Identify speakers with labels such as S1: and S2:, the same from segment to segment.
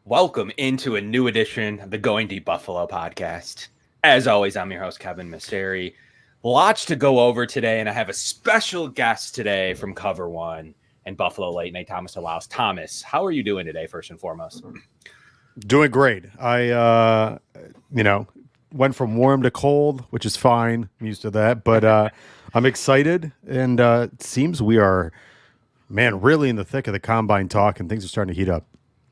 S1: Welcome into a new edition of the Going Deep Buffalo podcast. As always, I'm your host, Kevin Massare. Lots to go over today, and I have a special guest today from Cover One and Buffalo Late Night, Thomas DeLaus. Thomas, how are you doing today, first and foremost?
S2: Doing great. I went from warm to cold, which is fine. I'm used to that, but I'm excited, and it seems we are, really in the thick of the combine talk, and things are starting to heat up.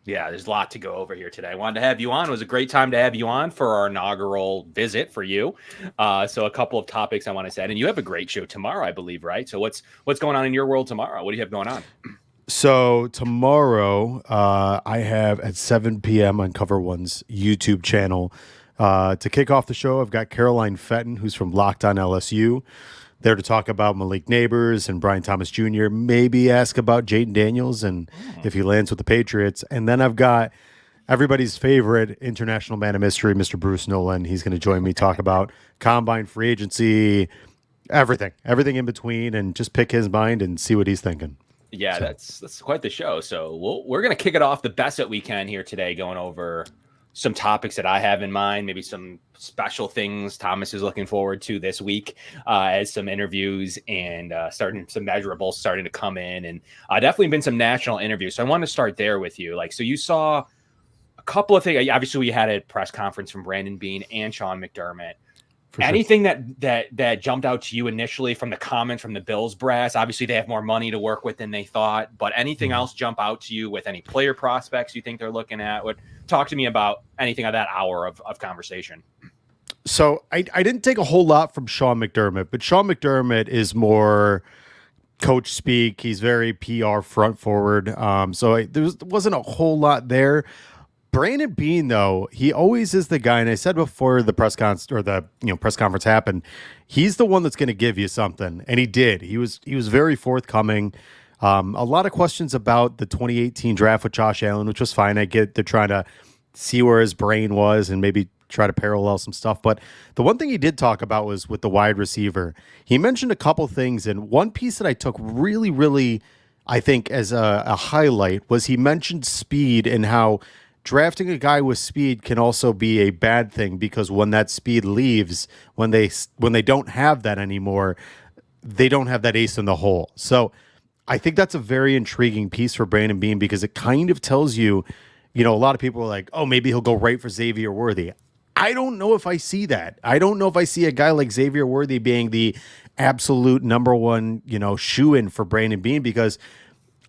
S1: Yeah, there's a lot to go over here today. I wanted to have you on. It was a great time to have you on for our inaugural visit for you. So a couple of topics I want to set, and you have a great show tomorrow, I believe, right? So what's going on in your world tomorrow? What do you have going on?
S2: So tomorrow, I have at 7 p.m. on Cover One's YouTube channel to kick off the show. I've got Caroline Fenton, who's from Locked On LSU, there to talk about Malik Neighbors and Brian Thomas Jr., maybe ask about Jaden Daniels and if he lands with the Patriots. And then I've got everybody's favorite international man of mystery, Mr. Bruce Nolan. He's going to join me, talk about combine, free agency, everything in between, and just pick his mind and see what he's thinking.
S1: Yeah, that's quite the show. So we're going to kick it off the best that we can here today, going over some topics that I have in mind, maybe some special things Thomas is looking forward to this week as some interviews and some measurables starting to come in, and definitely been some national interviews. So I want to start there with you. So you saw a couple of things. Obviously, we had a press conference from Brandon Beane and Sean McDermott. Anything that jumped out to you initially from the comments from the Bills brass? Obviously, they have more money to work with than they thought, but anything else jump out to you with any player prospects you think they're looking at? Talk to me about anything of that hour of conversation.
S2: So I didn't take a whole lot from Sean McDermott, but Sean McDermott is more coach speak. He's very PR front forward. So there wasn't a whole lot there. Brandon Beane, though, he always is the guy, and I said before the press conference happened, he's the one that's going to give you something, and he did. He was very forthcoming. A lot of questions about the 2018 draft with Josh Allen, which was fine. I get they're trying to see where his brain was and maybe try to parallel some stuff. But the one thing he did talk about was with the wide receiver. He mentioned a couple things, and one piece that I took really, really, I think, as a highlight was he mentioned speed and how drafting a guy with speed can also be a bad thing, because when that speed leaves, when they don't have that anymore, they don't have that ace in the hole. So I think that's a very intriguing piece for Brandon Beane, because it kind of tells you, a lot of people are like, oh, maybe he'll go right for Xavier Worthy. I don't know if I see that. I don't know if I see a guy like Xavier Worthy being the absolute number one, shoe-in for Brandon Beane, because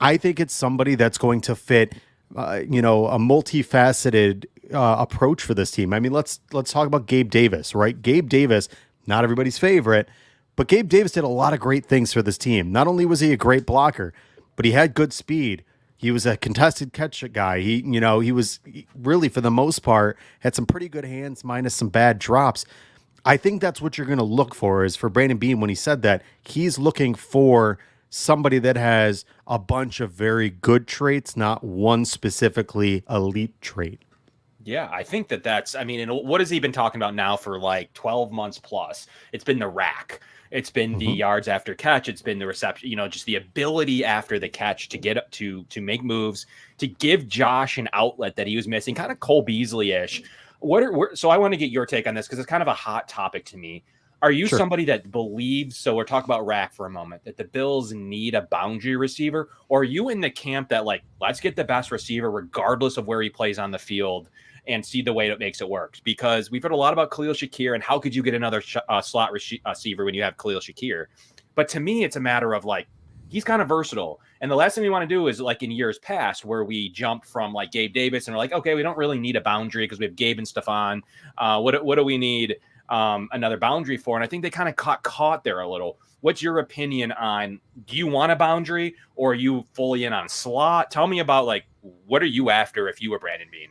S2: I think it's somebody that's going to fit a multifaceted approach for this team. I mean, let's talk about Gabe Davis, right? Gabe Davis, not everybody's favorite, but Gabe Davis did a lot of great things for this team. Not only was he a great blocker, but he had good speed. He was a contested catch guy. He was really, for the most part, had some pretty good hands minus some bad drops. I think that's what you're going to look for, is for Brandon Beane. When he said that, he's looking for somebody that has a bunch of very good traits, not one specifically elite trait.
S1: Yeah, I think that's, and what has he been talking about now for like 12 months plus? It's been the rack. It's been the yards after catch. It's been the reception, just the ability after the catch to get up to make moves, to give Josh an outlet that he was missing, kind of Cole Beasley-ish. So I want to get your take on this, because it's kind of a hot topic to me. Are you somebody that believes, so we're talking about rack for a moment, that the Bills need a boundary receiver? Or are you in the camp that, like, let's get the best receiver regardless of where he plays on the field and see the way that makes it work? Because we've heard a lot about Khalil Shakir and how could you get another slot receiver when you have Khalil Shakir? But to me, it's a matter of, like, he's kind of versatile. And the last thing we want to do is, like in years past, where we jump from like Gabe Davis and we're like, okay, we don't really need a boundary because we have Gabe and Stephon. What do we need another boundary for? And I think they kind of caught there a little. What's your opinion on, do you want a boundary, or are you fully in on slot? Tell me about, like, what are you after if you were Brandon Beane?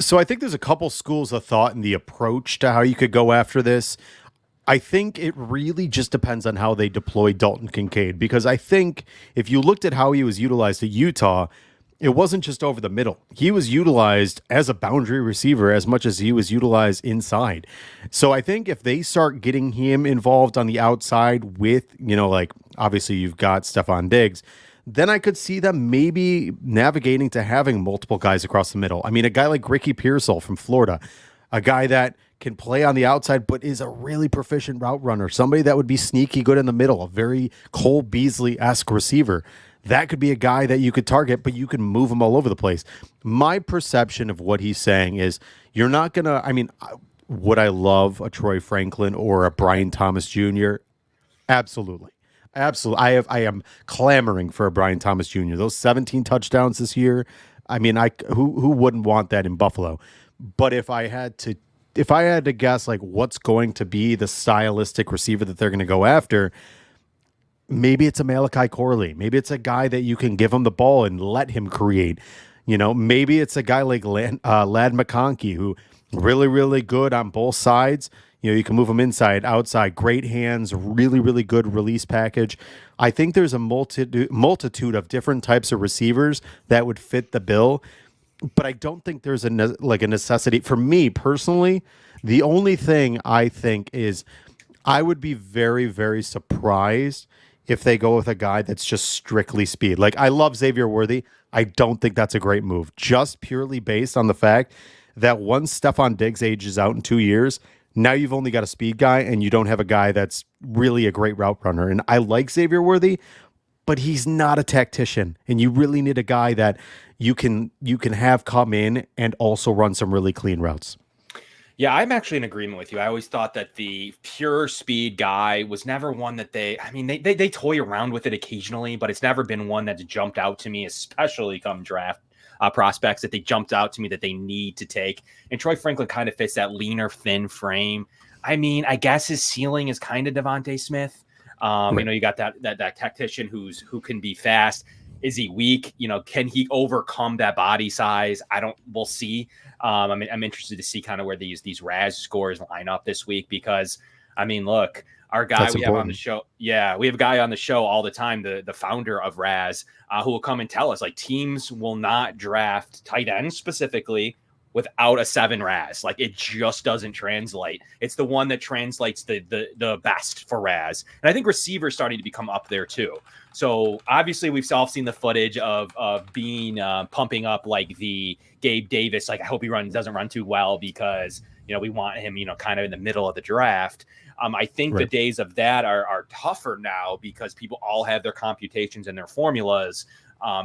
S2: So I think there's a couple schools of thought in the approach to how you could go after this. I think it really just depends on how they deploy Dalton Kincaid, because I think if you looked at how he was utilized at Utah, it wasn't just over the middle. He was utilized as a boundary receiver as much as he was utilized inside. So I think if they start getting him involved on the outside with, like, obviously you've got Stephon Diggs, then I could see them maybe navigating to having multiple guys across the middle. I mean, a guy like Ricky Pearsall from Florida, a guy that can play on the outside but is a really proficient route runner, somebody that would be sneaky good in the middle, a very Cole Beasley-esque receiver. That could be a guy that you could target, but you can move him all over the place. My perception of what he's saying is you're not going to, I mean, would I love a Troy Franklin or a Brian Thomas Jr.? Absolutely. Absolutely. I am clamoring for a Brian Thomas Jr. Those 17 touchdowns this year. I mean, who wouldn't want that in Buffalo? But if I had to guess like what's going to be the stylistic receiver that they're going to go after, maybe it's a Malachi Corley. Maybe it's a guy that you can give him the ball and let him create. Maybe it's a guy like Ladd McConkey, who really, really good on both sides. You can move him inside, outside, great hands, really, really good release package. I think there's a multitude of different types of receivers that would fit the bill, but I don't think there's a necessity. For me personally, the only thing I think is I would be very, very surprised if they go with a guy that's just strictly speed. Like, I love Xavier Worthy. I don't think that's a great move, just purely based on the fact that once Stephon Diggs ages out in 2 years, now you've only got a speed guy and you don't have a guy that's really a great route runner. And I like Xavier Worthy, but he's not a tactician. And you really need a guy that you can have come in and also run some really clean routes.
S1: Yeah, I'm actually in agreement with you. I always thought that the pure speed guy was never one that they toy around with it occasionally, but it's never been one that's jumped out to me, especially come draft prospects that they jumped out to me that they need to take. And Troy Franklin kind of fits that leaner, thin frame. I mean, I guess his ceiling is kind of Devontae Smith. Right. You got that tactician who can be fast. Is he weak? Can he overcome that body size? We'll see. I'm interested to see kind of where these RAS scores line up this week, because look, our guy That's we important. Have on the show. Yeah, we have a guy on the show all the time, the founder of RAS, who will come and tell us like teams will not draft tight ends specifically without a 7 RAS. Like, it just doesn't translate. It's the one that translates the best for RAS. And I think receivers starting to become up there too. So obviously we've all seen the footage of Beane pumping up like the Gabe Davis. Like, I hope he doesn't run too well, because we want him kind of in the middle of the draft. I think right. The days of that are tougher now, because people all have their computations and their formulas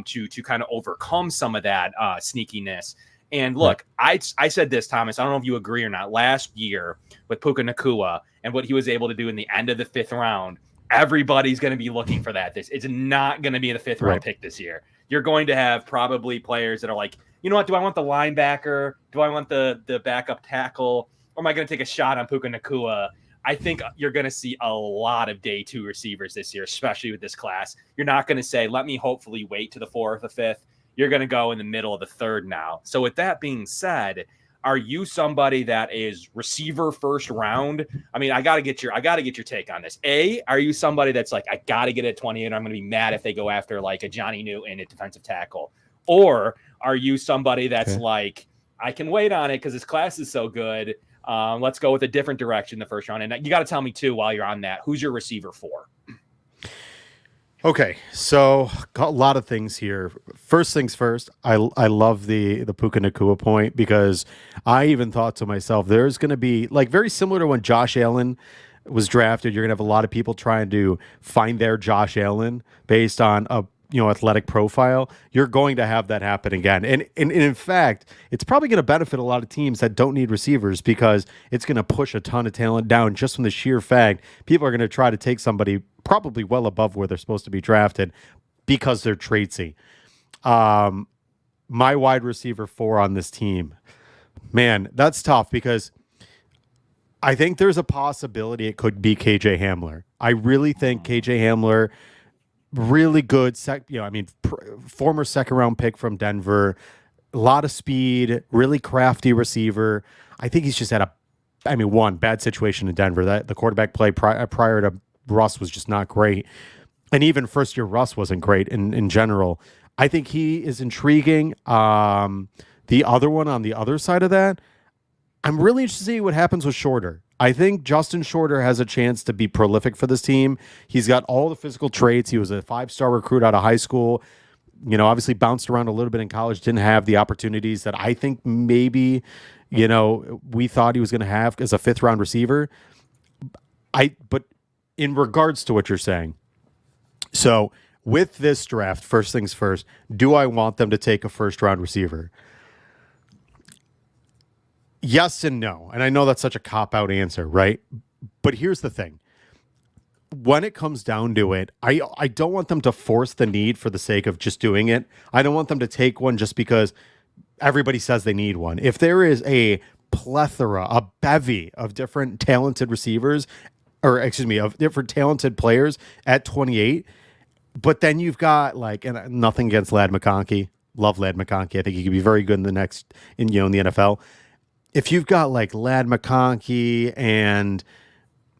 S1: to kind of overcome some of that sneakiness. And look, right. I said this, Thomas, I don't know if you agree or not. Last year with Puka Nacua and what he was able to do in the end of the 5th round, everybody's going to be looking for that. It's not going to be the 5th round pick this year. You're going to have probably players that are like, you know what, do I want the linebacker? Do I want the backup tackle? Or am I going to take a shot on Puka Nacua? I think you're going to see a lot of day 2 receivers this year, especially with this class. You're not going to say, let me hopefully wait to the 4th or 5th. You're going to go in the middle of the 3rd now. So with that being said, are you somebody that is receiver 1st round? I got to get your take on this. Are you somebody that's like, I got to get at 28, and I'm going to be mad if they go after like a Johnny Newton at defensive tackle? Or are you somebody that's like, I can wait on it because this class is so good. Let's go with a different direction the 1st round. And you got to tell me too, while you're on that, who's your receiver 4?
S2: Okay, so got a lot of things here. First things first, I love the Puka Nacua point, because I even thought to myself, there's going to be, like, very similar to when Josh Allen was drafted, you're going to have a lot of people trying to find their Josh Allen based on a athletic profile. You're going to have that happen again. And in fact, it's probably going to benefit a lot of teams that don't need receivers, because it's going to push a ton of talent down just from the sheer fact people are going to try to take somebody probably well above where they're supposed to be drafted because they're tradesy. My wide receiver 4 on this team, man, that's tough, because I think there's a possibility it could be KJ Hamler. I really think KJ Hamler, really good, former 2nd round pick from Denver, a lot of speed, really crafty receiver. I think he's just had one bad situation in Denver. That the quarterback play prior to Russ was just not great, and even 1st-year Russ wasn't great in general. I think he is intriguing. The other one on the other side of that, I'm really interested to see what happens with Shorter. I think Justin Shorter has a chance to be prolific for this team. He's got all the physical traits. He was a 5-star recruit out of high school. Obviously bounced around a little bit in college, didn't have the opportunities that I think maybe, we thought he was going to have as a 5th-round receiver. But in regards to what you're saying, so with this draft, first things first, do I want them to take a 1st-round receiver? Yes and no. And I know that's such a cop-out answer, right? But here's the thing. When it comes down to it, I don't want them to force the need for the sake of just doing it. I don't want them to take one just because everybody says they need one. If there is a plethora, a bevy of different talented receivers, of different talented players at 28, but then you've got and nothing against Ladd McConkey. Love Ladd McConkey. I think he could be very good in the NFL. If you've got Ladd McConkey and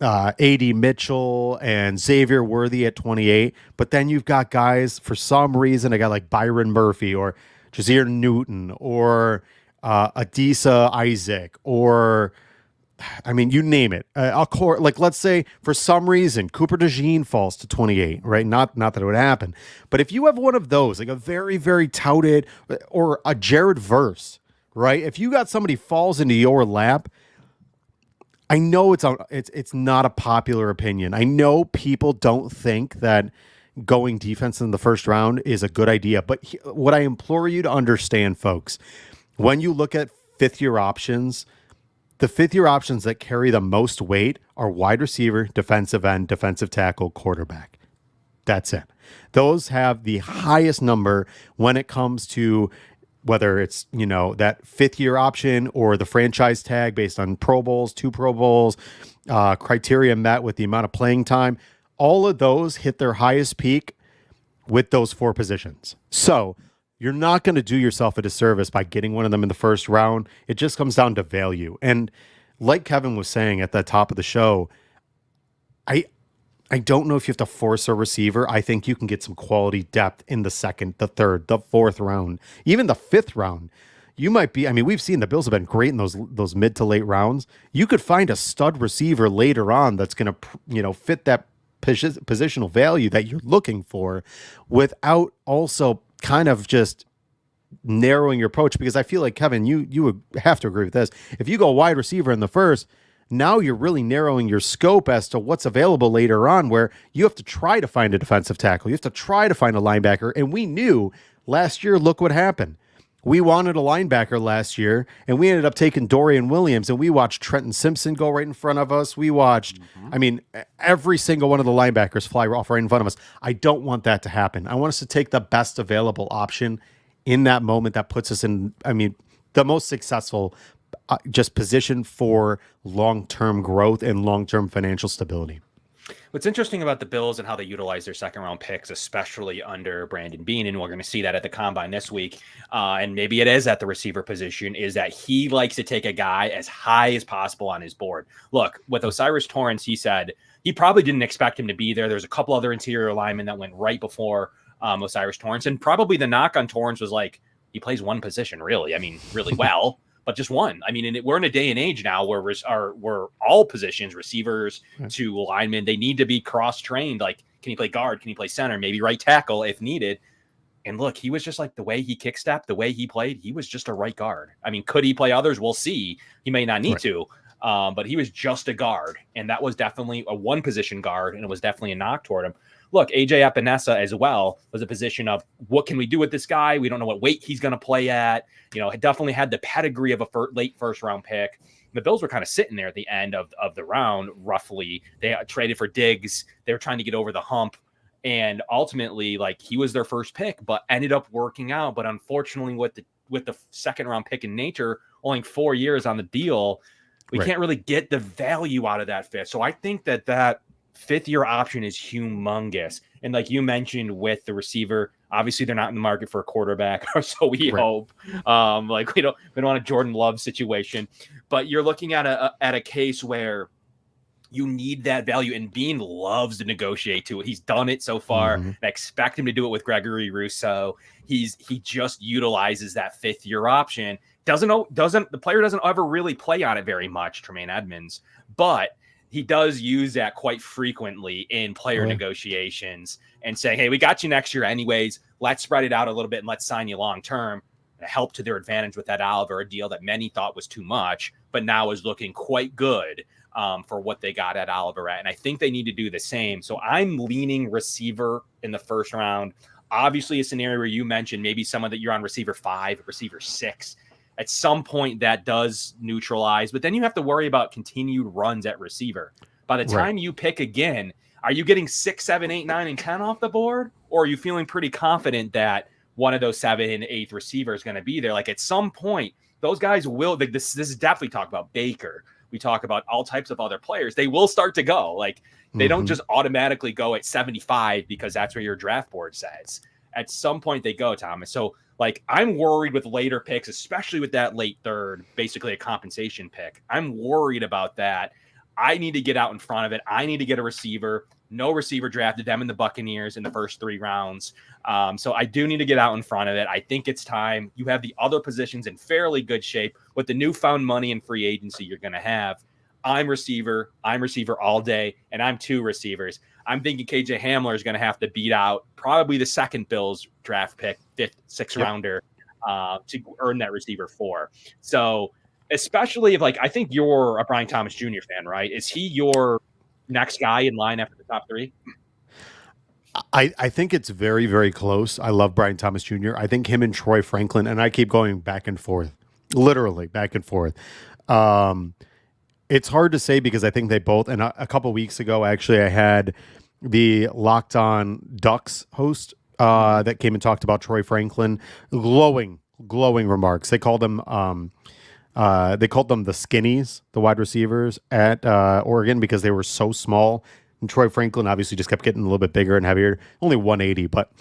S2: A.D. Mitchell and Xavier Worthy at 28, but then you've got guys, for some reason, a guy like Byron Murphy or Jazir Newton or Adisa Isaac or, you name it. Let's say for some reason Cooper DeJean falls to 28, right? Not that it would happen, but if you have one of those, a very, very touted, or a Jared Verse, right? If you got somebody falls into your lap, I know it's not a popular opinion. I know people don't think that going defense in the 1st round is a good idea. But what I implore you to understand, folks, when you look at 5th-year options, the 5th-year options that carry the most weight are wide receiver, defensive end, defensive tackle, quarterback. That's it. Those have the highest number when it comes to whether it's, that 5th-year option or the franchise tag based on Pro Bowls, 2 Pro Bowls, criteria met with the amount of playing time. All of those hit their highest peak with those 4 positions. So you're not going to do yourself a disservice by getting one of them in the 1st round. It just comes down to value. And like Kevin was saying at the top of the show, I don't know if you have to force a receiver. I think you can get some quality depth in the 2nd, the 3rd, the 4th round, even the 5th round. You might be, we've seen the Bills have been great in those mid to late rounds. You could find a stud receiver later on that's going to, fit that positional value that you're looking for without also kind of just narrowing your approach. Because I feel like, Kevin, you would have to agree with this. If you go wide receiver in the 1st, now you're really narrowing your scope as to what's available later on, where you have to try to find a defensive tackle. You have to try to find a linebacker. And we knew last year, look what happened. We wanted a linebacker last year, and we ended up taking Dorian Williams, and we watched Trenton Simpson go right in front of us. We watched, every single one of the linebackers fly off right in front of us. I don't want that to happen. I want us to take the best available option in that moment that puts us in, the most successful just position for long-term growth and long-term financial stability.
S1: What's interesting about the Bills and how they utilize their 2nd-round picks, especially under Brandon Beane, and we're going to see that at the Combine this week, and maybe it is at the receiver position, is that he likes to take a guy as high as possible on his board. Look, with O'Cyrus Torrence, he said he probably didn't expect him to be there. There's a couple other interior linemen that went right before O'Cyrus Torrence, and probably the knock on Torrence was he plays one position, really. Really well. But just one. We're in a day and age now where we're all positions, receivers to linemen, they need to be cross-trained. Can he play guard? Can he play center? Maybe right tackle if needed. And look, he was just the way he kick-stepped, the way he played, he was just a right guard. Could he play others? We'll see. He may not need to, but he was just a guard. And that was definitely a one-position guard, and it was definitely a knock toward him. Look, AJ Epinesa as well was a position of what can we do with this guy? We don't know what weight he's going to play at. It definitely had the pedigree of a late 1st-round pick. The Bills were kind of sitting there at the end of the round, roughly. They traded for Diggs. They were trying to get over the hump. And ultimately, he was their first pick, but ended up working out. But unfortunately, with the 2nd-round pick in nature, only 4 years on the deal, we can't really get the value out of that 5th. So I think that 5th-year option is humongous. And like you mentioned with the receiver, obviously they're not in the market for a quarterback, or so we hope. We don't want a Jordan Love situation. But you're looking at a case where You need that value, and Beane loves to negotiate too. He's done it so far.
S2: Mm-hmm.
S1: I expect him to do it with Gregory Rousseau. He just utilizes that 5th-year option. The player doesn't ever really play on it very much, Tremaine Edmonds, but he does use that quite frequently in player negotiations and saying, hey, we got you next year anyways. Let's spread it out a little bit and let's sign you long term. Help to their advantage with that Oliver, a deal that many thought was too much, but now is looking quite good for what they got at Oliver at. And I think they need to do the same. So I'm leaning receiver in the first round. Obviously, a scenario where you mentioned maybe someone that you're on receiver 5, receiver 6. At some point, that does neutralize, but then you have to worry about continued runs at receiver. By the time you pick again, are you getting 6, 7, 8, 9, and 10 off the board? Or are you feeling pretty confident that one of those 7th and 8th receivers is going to be there? Like at some point, those guys will, this is definitely talk about Baker. We talk about all types of other players. They will start to go. Like they don't just automatically go at 75 because that's where your draft board says. At some point they go, Thomas. So like I'm worried with later picks, especially with that late 3rd, basically a compensation pick. I'm worried about that. I need to get out in front of it. I need to get a receiver. No receiver drafted them in the Buccaneers in the first 3 rounds. So I do need to get out in front of it. I think it's time. You have the other positions in fairly good shape with the newfound money and free agency you're going to have. I'm receiver all day, and I'm 2 receivers. I'm thinking KJ Hamler is going to have to beat out probably the 2nd Bills draft pick, 5th, 6th rounder to earn that receiver 4. So especially if like, I think you're a Brian Thomas Jr. fan, right? Is he your next guy in line after the top 3?
S2: I think it's very, very close. I love Brian Thomas Jr. I think him and Troy Franklin, and I keep going back and forth, literally back and forth. It's hard to say because I think they both, and a couple weeks ago, actually, I had the Locked On Ducks host that came and talked about Troy Franklin. Glowing remarks. They called them the skinnies, the wide receivers at Oregon, because they were so small. And Troy Franklin obviously just kept getting a little bit bigger and heavier, only 180. But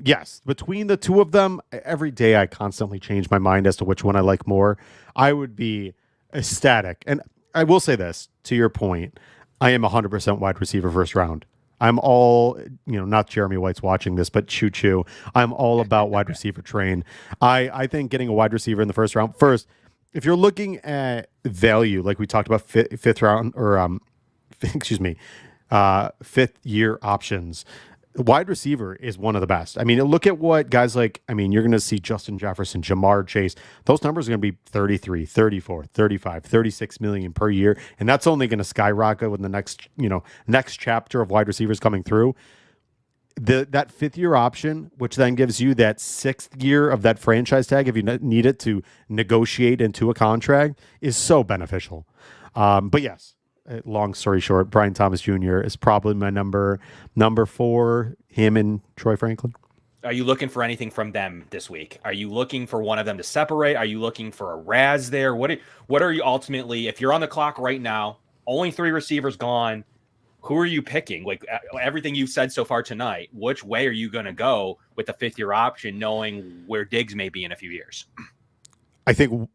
S2: yes, between the 2 of them, every day I constantly change my mind as to which one I like more. I would be ecstatic. And I will say this, to your point, I am 100% wide receiver first round. I'm all, not Jeremy White's watching this, but choo-choo. I'm all about wide receiver train. I think getting a wide receiver in the first round, first, if you're looking at value, like we talked about 5th round or, 5th year options, wide receiver is one of the best. I mean, look at what guys like, you're going to see Justin Jefferson, Jamar Chase. Those numbers are going to be 33, 34, 35, 36 million per year. And that's only going to skyrocket with the next chapter of wide receivers coming through. That 5th year option, which then gives you that 6th year of that franchise tag, if you need it to negotiate into a contract, is so beneficial. But yes, long story short, Brian Thomas Jr. is probably my number 4, him and Troy Franklin.
S1: Are you looking for anything from them this week? Are you looking for one of them to separate? Are you looking for a Raz there? What are you ultimately, if you're on the clock right now, only 3 receivers gone, who are you picking? Like everything you've said so far tonight, which way are you going to go with the 5th year option, knowing where Diggs may be in a few years?
S2: I think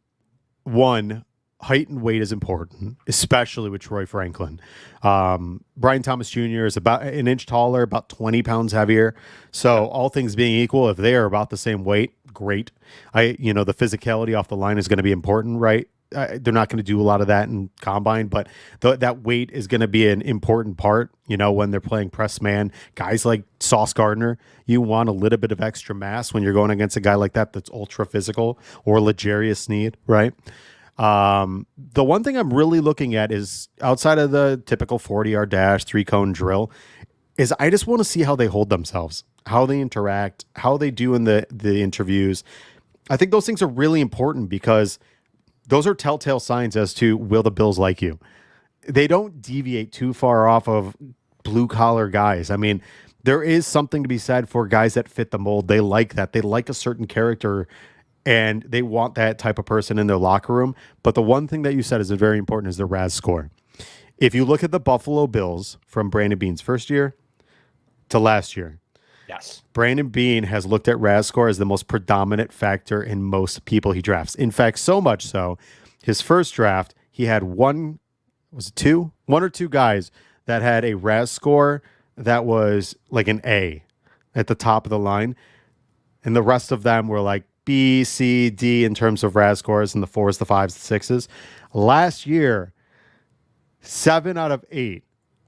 S2: one, height and weight is important, especially with Troy Franklin. Brian Thomas Jr. is about an inch taller, about 20 pounds heavier. So all things being equal, if they are about the same weight, great. The physicality off the line is going to be important, right? They're not going to do a lot of that in combine, but that weight is going to be an important part, when they're playing press man. Guys like Sauce Gardner, you want a little bit of extra mass when you're going against a guy like that that's ultra physical, or L'Jarius Sneed, right? The one thing I'm really looking at is, outside of the typical 40-yard dash, 3-cone drill, is I just want to see how they hold themselves, how they interact, how they do in the interviews. I think those things are really important because those are telltale signs as to, will the Bills like you? They don't deviate too far off of blue-collar guys. I mean, there is something to be said for guys that fit the mold. They like that. They like a certain character, and they want that type of person in their locker room. But the one thing that you said is very important is the RAS score. If you look at the Buffalo Bills from Brandon Beane's first year to last year,
S1: yes,
S2: Brandon Beane has looked at RAS score as the most predominant factor in most people he drafts. In fact, so much so, his first draft, he had one was it one or two guys that had a RAS score that was like an A at the top of the line. And the rest of them were like B, C, D in terms of RAS scores, and the 4s, the 5s, the 6s. Last year, 7 out of 8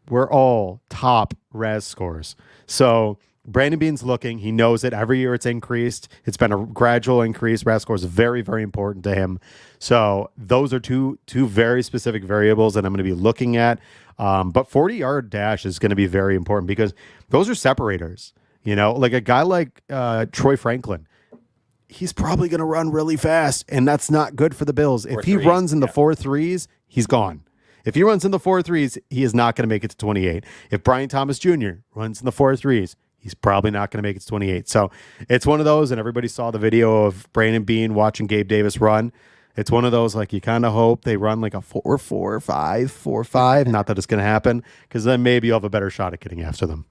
S2: were all top RAS scores. So Brandon Beane's looking. He knows it. Every year it's increased. It's been a gradual increase. RAS score is very, very important to him. So those are two very specific variables that I'm going to be looking at. But 40-yard dash is going to be very important because those are separators. You know, like a guy like Troy Franklin, he's probably going to run really fast, and that's not good for the Bills. If he runs in the 4.3s, he's gone. If he runs in the 4.3s, he is not going to make it to 28. If Brian Thomas Jr. runs in the 4.3s, he's probably not going to make it to 28. So it's one of those, and everybody saw the video of Brandon Beane watching Gabe Davis run. It's one of those, like, you kind of hope they run like a 4.45, 4.5. Not that it's going to happen, because then maybe you'll have a better shot at getting after them.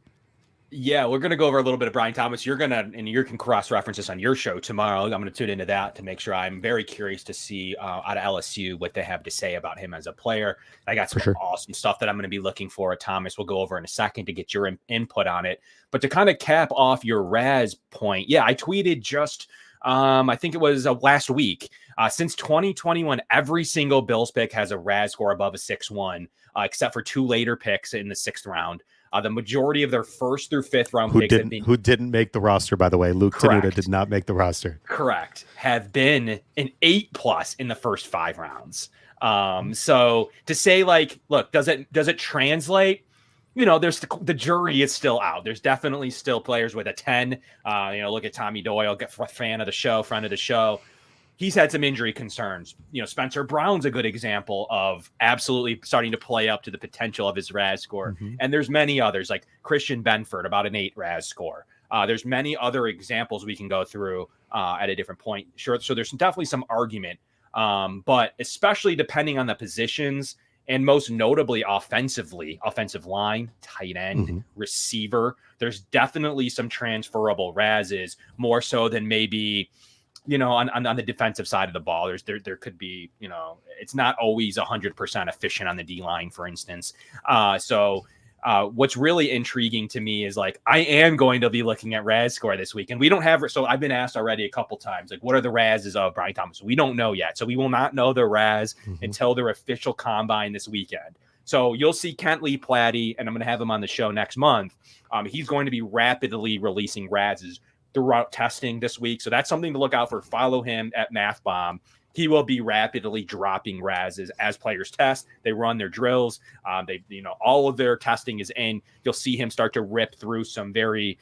S1: Yeah, we're going to go over a little bit of Brian Thomas. You can cross-reference this on your show tomorrow. I'm going to tune into that to make sure. I'm very curious to see out of LSU what they have to say about him as a player. I got some awesome stuff that I'm going to be looking for at Thomas. We'll go over in a second to get your input on it. But to kind of cap off your RAS point, yeah, I tweeted just I think it was last week. Since 2021, every single Bills pick has a RAS score above a 6.1, except for 2 later picks in the 6th round. The majority of their 1st through 5th round picks
S2: who didn't make the roster, by the way. Luke Tenuta did not make the roster.
S1: Correct. Have been an 8+ in the first 5 rounds. So to say, like, look, does it translate? You know, there's the jury is still out. There's definitely still players with a 10. Look at Tommy Doyle, friend of the show. He's had some injury concerns. You know, Spencer Brown's a good example of absolutely starting to play up to the potential of his RAS score. Mm-hmm. And there's many others, like Christian Benford, about an 8 RAS score. There's many other examples we can go through at a different point. Sure. So there's definitely some argument, but especially depending on the positions and most notably offensively, offensive line, tight end, receiver, there's definitely some transferable RASs more so than maybe, you know, on the defensive side of the ball. There could be, you know, it's not always 100% efficient on the D line, for instance. What's really intriguing to me is, like, I am going to be looking at RAS score this week, and we don't have. So I've been asked already a couple times, like, what are the RASs of Brian Thomas? We don't know yet, so we will not know the RAS until their official combine this weekend. So you'll see Kent Lee Platty, and I'm going to have him on the show next month. He's going to be rapidly releasing RASs throughout testing this week. So that's something to look out for. Follow him at MathBomb. He will be rapidly dropping RASs as players test. They run their drills. All of their testing is in. You'll see him start to rip through some very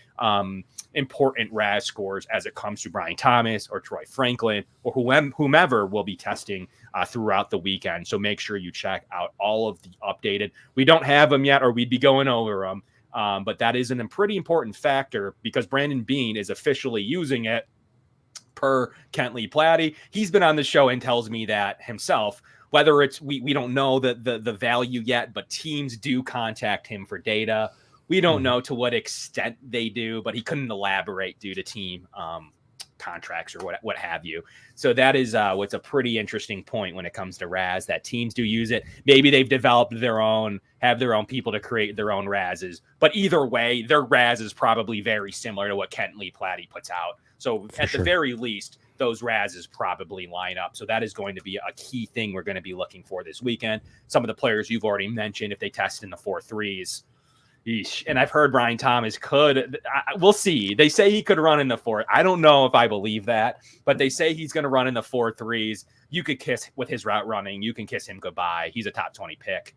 S1: important RAS scores as it comes to Brian Thomas or Troy Franklin or whomever will be testing throughout the weekend. So make sure you check out all of the updated. We don't have them yet, or we'd be going over them. But that is a pretty important factor because Brandon Beane is officially using it per Kent Lee Platty. He's been on the show and tells me that himself, whether it's, we don't know the value yet, but teams do contact him for data. We don't know to what extent they do, but he couldn't elaborate due to team contracts or what have you. So that is what's a pretty interesting point when it comes to RAS, that teams do use it. Maybe they've developed have their own people to create their own RASs, but either way, their RAS is probably very similar to what Kent Lee Platty puts out. So at the very least, those RASs probably line up. So that is going to be a key thing we're going to be looking for this weekend. Some of the players you've already mentioned, if they test in the 4.3s, and I've heard Brian Thomas could. We'll see. They say he could run in the 4. I don't know if I believe that, but they say he's going to run in the 4.3s. You could kiss with his route running. You can kiss him goodbye. He's a top 20 pick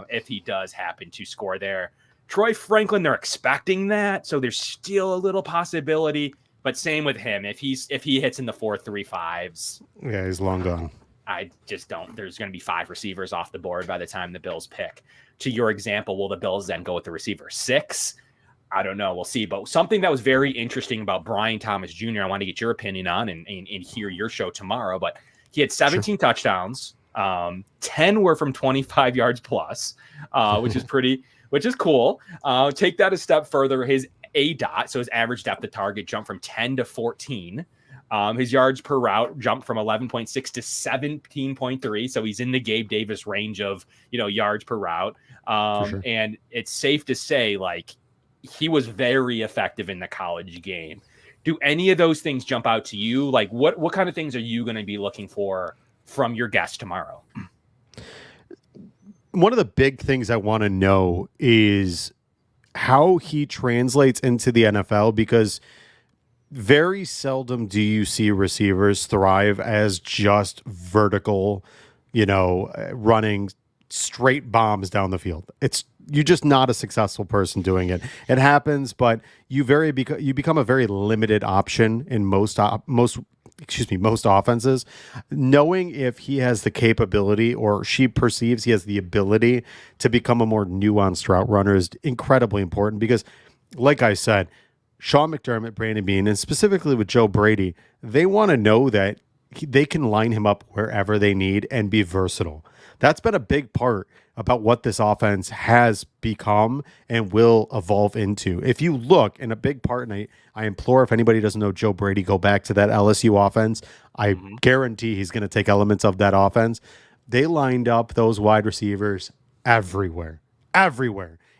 S1: if he does happen to score there. Troy Franklin, they're expecting that, so there's still a little possibility. But same with him. If he hits in the 4.35s,
S2: yeah, he's long gone.
S1: I just don't. There's going to be 5 receivers off the board by the time the Bills pick. To your example, will the Bills then go with the receiver 6? I don't know. We'll see. But something that was very interesting about Brian Thomas Jr., I want to get your opinion on and hear your show tomorrow. But he had 17 touchdowns. 10 were from 25 yards plus, which is cool. Take that a step further. His ADOT, so his average depth of target, jumped from 10 to 14. His yards per route jumped from 11.6 to 17.3. So he's in the Gabe Davis range of, yards per route.
S2: Sure.
S1: And it's safe to say, like, he was very effective in the college game. Do any of those things jump out to you? Like, what kind of things are you going to be looking for from your guest tomorrow?
S2: One of the big things I want to know is how he translates into the NFL, because very seldom do you see receivers thrive as just vertical, running straight bombs down the field. You're just not a successful person doing it. It happens, but you become a very limited option in most offenses. Knowing if he has the capability, or she perceives he has the ability to become a more nuanced route runner, is incredibly important, because, like I said, Sean McDermott, Brandon Beane, and specifically with Joe Brady, they want to know that they can line him up wherever they need and be versatile. That's been a big part about what this offense has become and will evolve into. If you look, and a big part, and I implore, if anybody doesn't know Joe Brady, go back to that LSU offense. I guarantee he's going to take elements of that offense. They lined up those wide receivers everywhere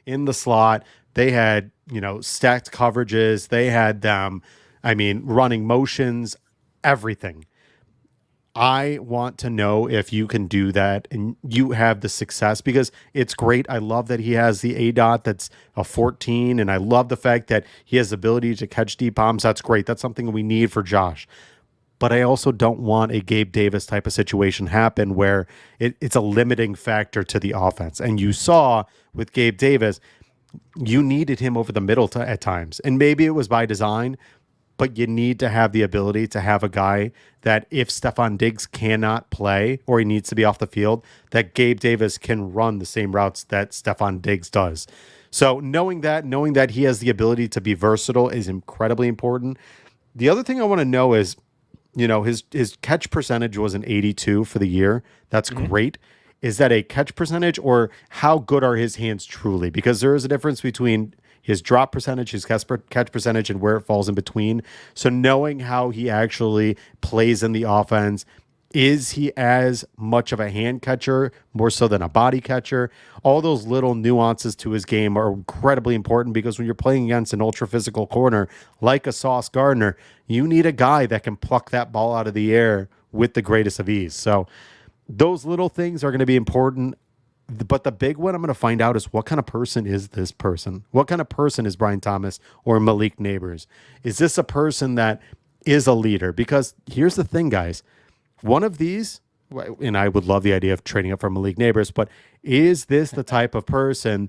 S2: in the slot. They had, stacked coverages. They had them, running motions, everything. I want to know if you can do that and you have the success, because it's great. I love that he has the ADOT that's a 14, and I love the fact that he has the ability to catch deep bombs. That's great. That's something we need for Josh. But I also don't want a Gabe Davis type of situation happen where it's a limiting factor to the offense. And you saw with Gabe Davis, you needed him over the middle at times. And maybe it was by design, but you need to have the ability to have a guy that, if Stefon Diggs cannot play or he needs to be off the field, that Gabe Davis can run the same routes that Stefon Diggs does. So knowing that he has the ability to be versatile is incredibly important. The other thing I want to know is, his catch percentage was an 82 for the year. That's great. Is that a catch percentage, or how good are his hands truly? Because there is a difference between his drop percentage, his catch percentage, and where it falls in between. So knowing how he actually plays in the offense, is he as much of a hand catcher, more so than a body catcher? All those little nuances to his game are incredibly important, because when you're playing against an ultra physical corner like a Sauce Gardner, you need a guy that can pluck that ball out of the air with the greatest of ease. So those little things are going to be important. But the big one I'm going to find out is, what kind of person is this person? What kind of person is Brian Thomas or Malik Neighbors? Is this a person that is a leader? Because here's the thing, guys. One of these, and I would love the idea of trading up for Malik Neighbors, but is this the type of person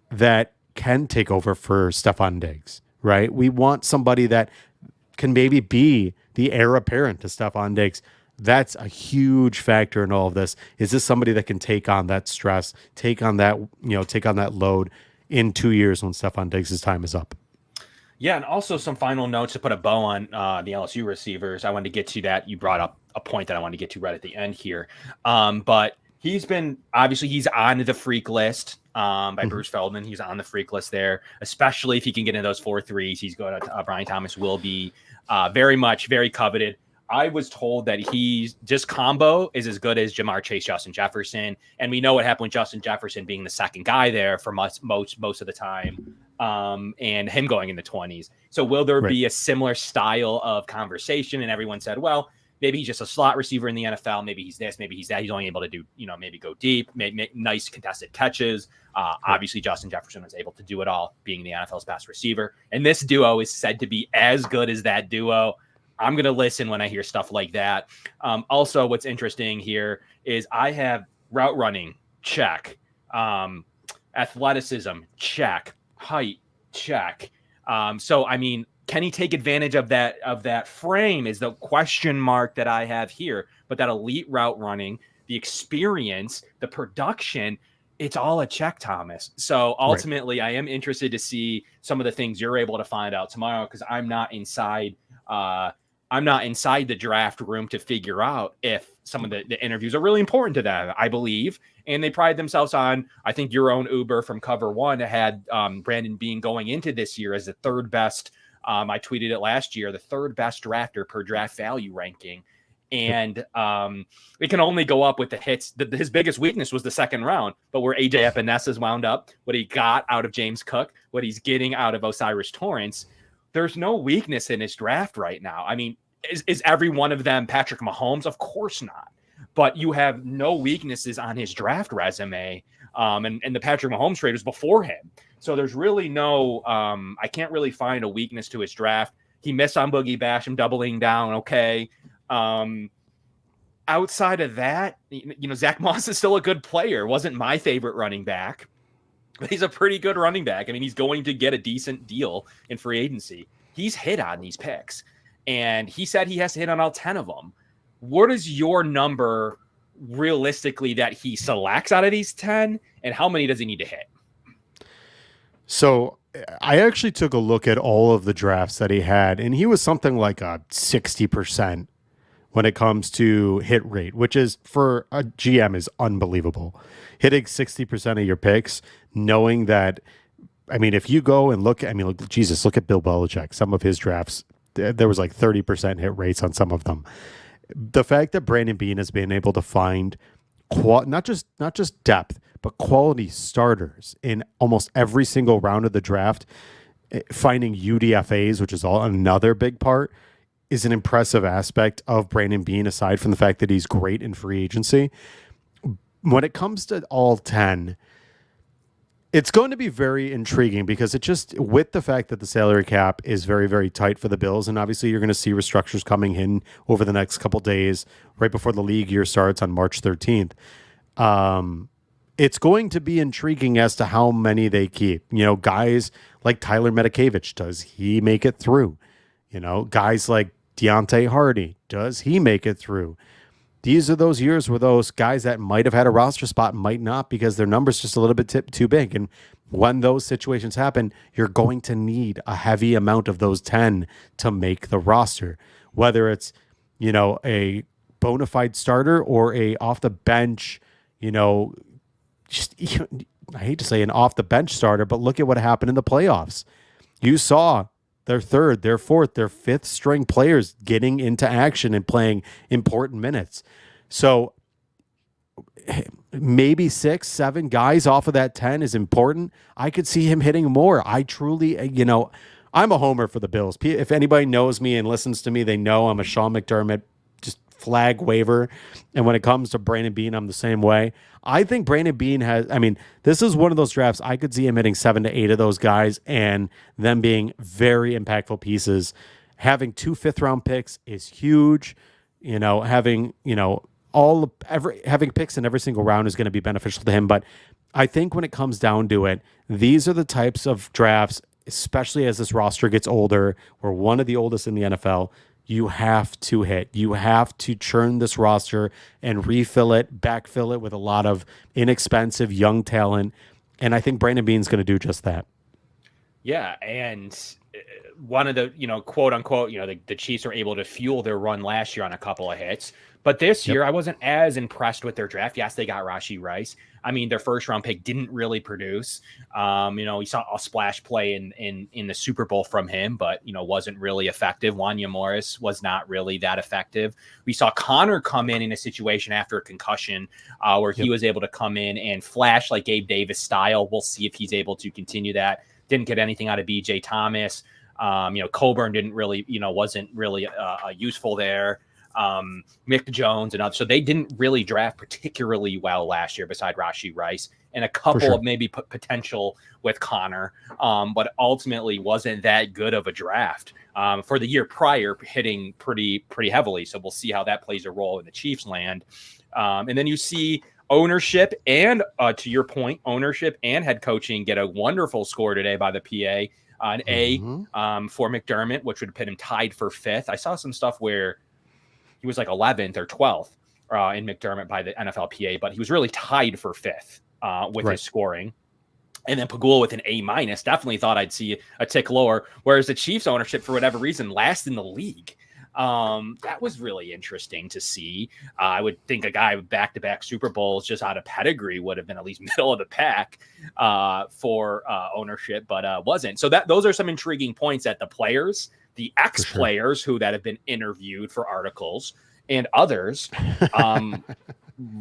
S2: that can take over for Stefon Diggs, right? We want somebody that can maybe be the heir apparent to Stefon Diggs. That's a huge factor in all of this. Is this somebody that can take on that stress, take on that load in 2 years when Stefon Diggs' time is up?
S1: Yeah, and also some final notes to put a bow on the LSU receivers. I wanted to get to that. You brought up a point that I wanted to get to right at the end here. But he's on the freak list by Bruce Feldman. He's on the freak list there, especially if he can get into those 4.3s. He's going to Brian Thomas will be very coveted. I was told that this combo is as good as Jamar Chase, Justin Jefferson. And we know what happened with Justin Jefferson being the second guy there for most of the time, and him going in the 20s. So will there be a similar style of conversation? And everyone said, well, maybe he's just a slot receiver in the NFL. Maybe he's this, maybe he's that. He's only able to do, maybe go deep, make nice contested catches. Obviously, Justin Jefferson was able to do it all, being the NFL's best receiver. And this duo is said to be as good as that duo. I'm going to listen when I hear stuff like that. Also, what's interesting here is I have route running, check. Athleticism, check. Height, check. Can he take advantage of that frame is the question mark that I have here. But that elite route running, the experience, the production, it's all a check, Thomas. So ultimately, I am interested to see some of the things you're able to find out tomorrow, because I'm not inside the draft room to figure out if some of the interviews are really important to them, I believe. And they pride themselves on, I think your own Uber from Cover One had Brandon Beane going into this year as the third best I tweeted it last year, the third best drafter per draft value ranking. And it can only go up with the hits. His biggest weakness was the second round, but where AJ Epenesa's wound up, what he got out of James Cook, what he's getting out of Osiris Torrance, there's no weakness in his draft right now. I mean, is every one of them Patrick Mahomes? Of course not. But you have no weaknesses on his draft resume. And the Patrick Mahomes trade was before him. So there's really no, I can't really find a weakness to his draft. He missed on Boogie Basham, doubling down. Okay. Outside of that, Zach Moss is still a good player. Wasn't my favorite running back, but he's a pretty good running back. I mean, he's going to get a decent deal in free agency. He's hit on these picks, and he said he has to hit on all 10 of them. What is your number realistically that he selects out of these 10, and how many does he need to hit?
S2: So I actually took a look at all of the drafts that he had, and he was something like a 60% when it comes to hit rate, which is for a GM is unbelievable. Hitting 60% of your picks, knowing that, I mean, if you go and look at Bill Belichick, some of his drafts, there was like 30% hit rates on some of them. The fact that Brandon Beane has been able to find not just depth, but quality starters in almost every single round of the draft, finding UDFAs, which is another big part, is an impressive aspect of Brandon Beane, aside from the fact that he's great in free agency. When it comes to all 10, it's going to be very intriguing because it just, with the fact that the salary cap is very, very tight for the Bills, and obviously you're going to see restructures coming in over the next couple days, right before the league year starts on March 13th. It's going to be intriguing as to how many they keep. Guys like Tyler Medikevich, does he make it through? Guys like Deontay Hardy, does he make it through? These are those years where those guys that might have had a roster spot might not, because their number's just a little bit too big. And when those situations happen, you're going to need a heavy amount of those 10 to make the roster, whether it's, a bona fide starter or a off the bench, I hate to say an off the bench starter, but look at what happened in the playoffs. You saw their third, their fourth, their fifth string players getting into action and playing important minutes. So maybe 6, 7 guys off of that 10 is important. I could see him hitting more. I truly, I'm a homer for the Bills. If anybody knows me and listens to me, they know I'm a Sean McDermott just flag waver. And when it comes to Brandon Beane, I'm the same way. I think Brandon Beane this is one of those drafts I could see him hitting 7 to 8 of those guys and them being very impactful pieces. Having 2 5th-round picks is huge. Having picks in every single round is going to be beneficial to him. But I think when it comes down to it, these are the types of drafts, especially as this roster gets older. We're one of the oldest in the NFL. You have to hit. You have to churn this roster and refill it, backfill it with a lot of inexpensive young talent. And I think Brandon Beane's going to do just that.
S1: Yeah, and one of the, quote unquote, the Chiefs were able to fuel their run last year on a couple of hits. But this year, I wasn't as impressed with their draft. Yes, they got Rashee Rice. I mean, their first round pick didn't really produce. We saw a splash play in the Super Bowl from him, but, wasn't really effective. Wanya Morris was not really that effective. We saw Connor come in a situation after a concussion where he was able to come in and flash like Gabe Davis style. We'll see if he's able to continue that. Didn't get anything out of BJ Thomas. Coburn didn't really, wasn't really useful there. Mick Jones and others. So they didn't really draft particularly well last year beside Rashee Rice, and a couple of maybe potential with Connor, but ultimately wasn't that good of a draft for the year prior, hitting pretty heavily. So we'll see how that plays a role in the Chiefs land. And then you see ownership and, to your point, ownership and head coaching get a wonderful score today by the PA. An A for McDermott, which would put him tied for 5th. I saw some stuff where he was like 11th or 12th in McDermott by the NFLPA, but he was really tied for 5th with his scoring. And then Pagula with an A-, definitely thought I'd see a tick lower, whereas the Chiefs ownership, for whatever reason, last in the league. That was really interesting to see. I would think a guy with back-to-back Super Bowls just out of pedigree would have been at least middle of the pack for ownership, but wasn't. So those are some intriguing points that the players, the ex-players who that have been interviewed for articles, and others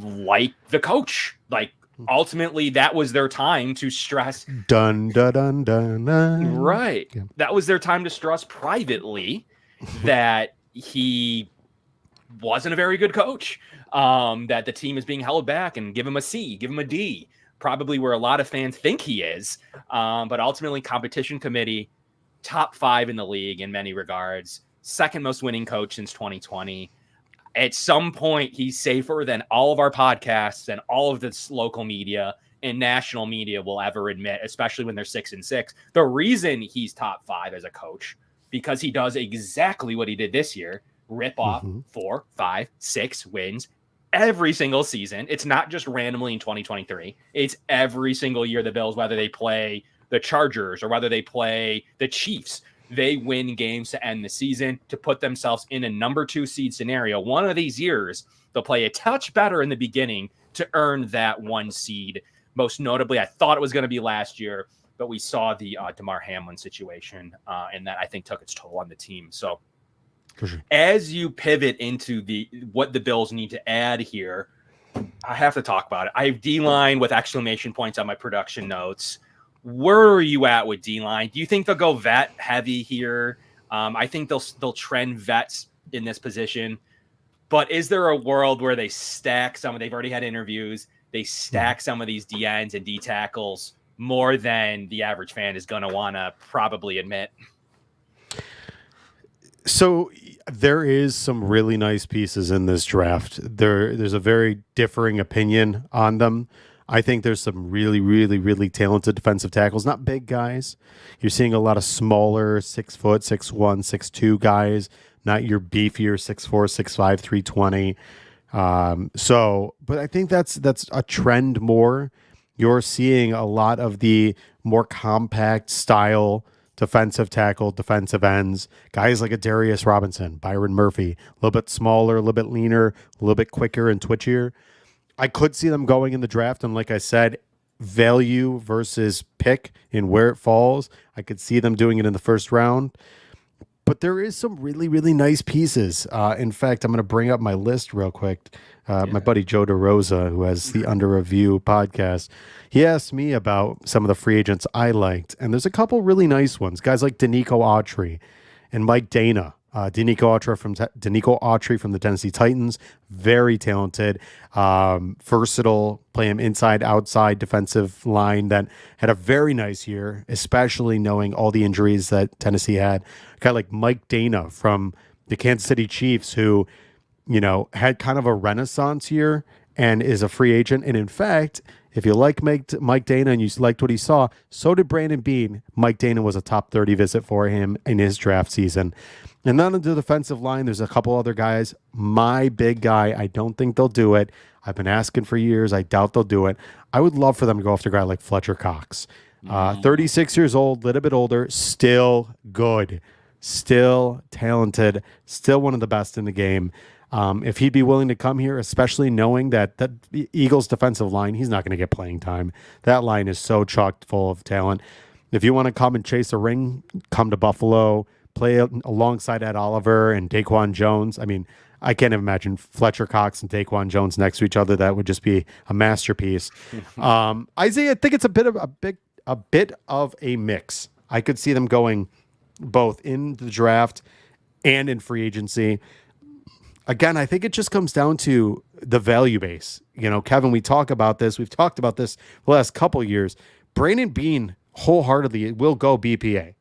S1: like the coach. Like, ultimately, that was their time to stress.
S2: Dun, dun, dun, dun, dun.
S1: Right.
S2: Yeah.
S1: That was their time to stress privately that he wasn't a very good coach, that the team is being held back, and give him a C, give him a D, probably where a lot of fans think he is. But ultimately, competition committee, top 5 in the league in many regards, second most winning coach since 2020. At some point, he's safer than all of our podcasts and all of this local media and national media will ever admit, especially when they're 6-6. The reason he's top 5 as a coach, because he does exactly what he did this year, rip off 4, 5, 6 wins every single season. It's not just randomly in 2023. It's every single year the Bills, whether they play the Chargers or whether they play the Chiefs, they win games to end the season to put themselves in a number 2 seed scenario. One of these years, they'll play a touch better in the beginning to earn that 1 seed. Most notably, I thought it was going to be last year, but we saw the DeMar Hamlin situation, and that I think took its toll on the team. So as you pivot into what the Bills need to add here, I have to talk about it. I have D-line with exclamation points on my production notes. Where are you at with D-line? Do you think they'll go vet heavy here? I think they'll trend vets in this position. But is there a world where they stack they've already had interviews, they stack some of these D-ends and D-tackles more than the average fan is going to want to probably admit?
S2: So there is some really nice pieces in this draft. There's a very differing opinion on them. I think there's some really, really, really talented defensive tackles, not big guys. You're seeing a lot of smaller 6 foot, 6'1", 6'2" guys, not your beefier 6'4", 6'5", 320. But I think that's a trend more. You're seeing a lot of the more compact style defensive tackle, defensive ends, guys like a Darius Robinson, Byron Murphy, a little bit smaller, a little bit leaner, a little bit quicker and twitchier. I could see them going in the draft, and like I said, value versus pick and where it falls. I could see them doing it in the first round. But there is some really, really nice pieces. In fact, I'm going to bring up my list real quick. My buddy Joe DeRosa, who has the Under Review podcast, he asked me about some of the free agents I liked. And there's a couple really nice ones. Guys like Danico Autry and Mike Dana. Danico Autry from the Tennessee Titans, very talented, versatile, play him inside, outside defensive line that had a very nice year, especially knowing all the injuries that Tennessee had. A guy like Mike Dana from the Kansas City Chiefs, who, had kind of a renaissance year and is a free agent. And in fact, if you like Mike Dana and you liked what he saw, so did Brandon Beane. Mike Dana was a top 30 visit for him in his draft season. And then on the defensive line, there's a couple other guys. My big guy, I don't think they'll do it. I've been asking for years. I doubt they'll do it. I would love for them to go after a guy like Fletcher Cox. 36 years old, a little bit older, still good, still talented, still one of the best in the game. If he'd be willing to come here, especially knowing that Eagles defensive line, he's not going to get playing time. That line is so chock full of talent. If you want to come and chase a ring, come to Buffalo, play alongside Ed Oliver and Daquan Jones. I mean, I can't imagine Fletcher Cox and Daquan Jones next to each other. That would just be a masterpiece. Isaiah, I think it's a bit of a mix. I could see them going both in the draft and in free agency. Again, I think it just comes down to the value base. Kevin, we've talked about this the last couple of years. Brandon Beane wholeheartedly will go BPA.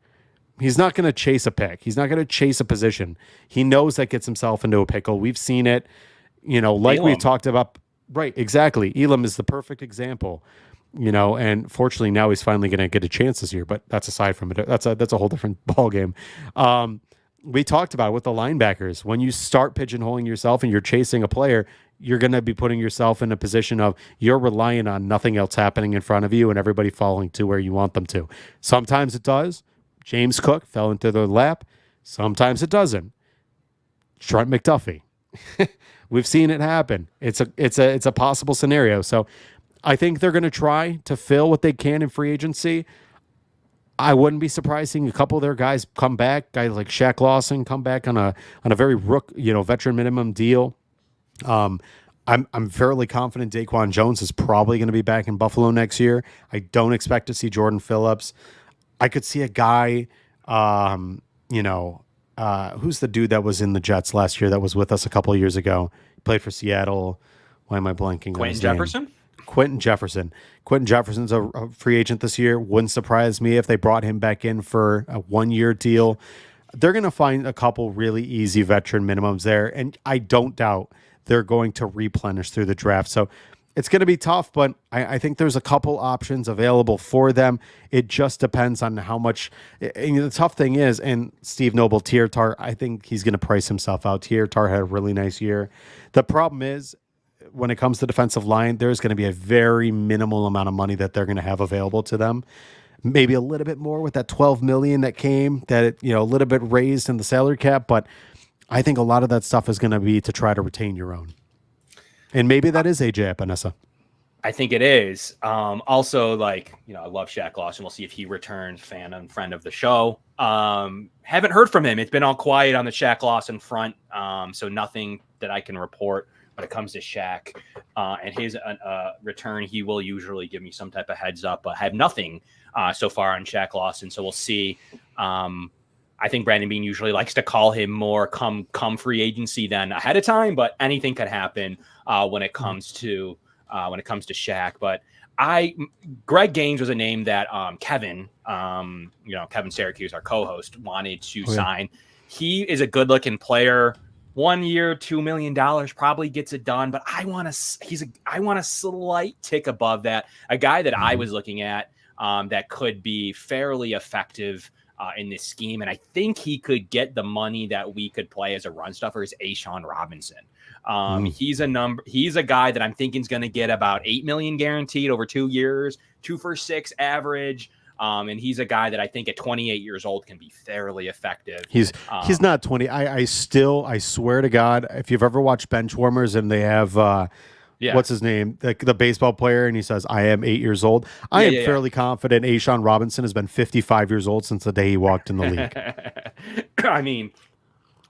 S2: He's not going to chase a pick. He's not going to chase a position. He knows that gets himself into a pickle. We've seen it, like we've talked about. Right, exactly. Elam is the perfect example, and fortunately now he's finally going to get a chance this year, but that's aside from it. That's a whole different ballgame. We talked about it with the linebackers. When you start pigeonholing yourself and you're chasing a player, you're going to be putting yourself in a position of you're relying on nothing else happening in front of you and everybody falling to where you want them to. Sometimes it does. James Cook fell into their lap. Sometimes it doesn't. Trent McDuffie. We've seen it happen. It's a possible scenario. So I think they're going to try to fill what they can in free agency. I wouldn't be surprised seeing a couple of their guys come back. Guys like Shaq Lawson come back on a very veteran minimum deal. I'm fairly confident Daquan Jones is probably going to be back in Buffalo next year. I don't expect to see Jordan Phillips. I could see a guy, who's the dude that was in the Jets last year that was with us a couple of years ago? He played for Seattle. Why am I blanking?
S1: Quentin Jefferson?
S2: Quentin Jefferson. Quentin Jefferson's a free agent this year. Wouldn't surprise me if they brought him back in for a 1-year deal. They're going to find a couple really easy veteran minimums there, and I don't doubt they're going to replenish through the draft. So it's going to be tough, but I think there's a couple options available for them. It just depends on how much. And the tough thing is, and Steve Noble, Tiertar, I think he's going to price himself out. Tiertar had a really nice year. The problem is, when it comes to defensive line, there's going to be a very minimal amount of money that they're going to have available to them. Maybe a little bit more with that $12 million that came, that a little bit raised in the salary cap, but I think a lot of that stuff is going to be to try to retain your own. And maybe that is AJ Epinesa.
S1: I think it is. Also, I love Shaq Lawson. We'll see if he returns, fan and friend of the show. Haven't heard from him. It's been all quiet on the Shaq Lawson front. So nothing that I can report when it comes to Shaq and his return. He will usually give me some type of heads up, but I have nothing so far on Shaq Lawson. So we'll see. I think Brandon Beane usually likes to call him more come free agency than ahead of time, but anything could happen when it comes to Shaq. But Greg Gaines was a name that Kevin Syracuse, our co-host, wanted to sign. He is a good looking player. 1 year, $2 million probably gets it done, but I want a slight tick above that. A guy that I was looking at that could be fairly effective in this scheme, and I think he could get the money that we could play as a run stuffer, is A'Shawn Robinson. He's a guy that I'm thinking is going to get about $8 million guaranteed over 2 years, 2 for 6 average. And he's a guy that I think at 28 years old can be fairly effective.
S2: He's not 20. I swear to God, if you've ever watched Benchwarmers and they have what's his name, the baseball player, and he says, "I am 8 years old." I am fairly confident A'Shawn Robinson has been 55 years old since the day he walked in the league.
S1: I mean,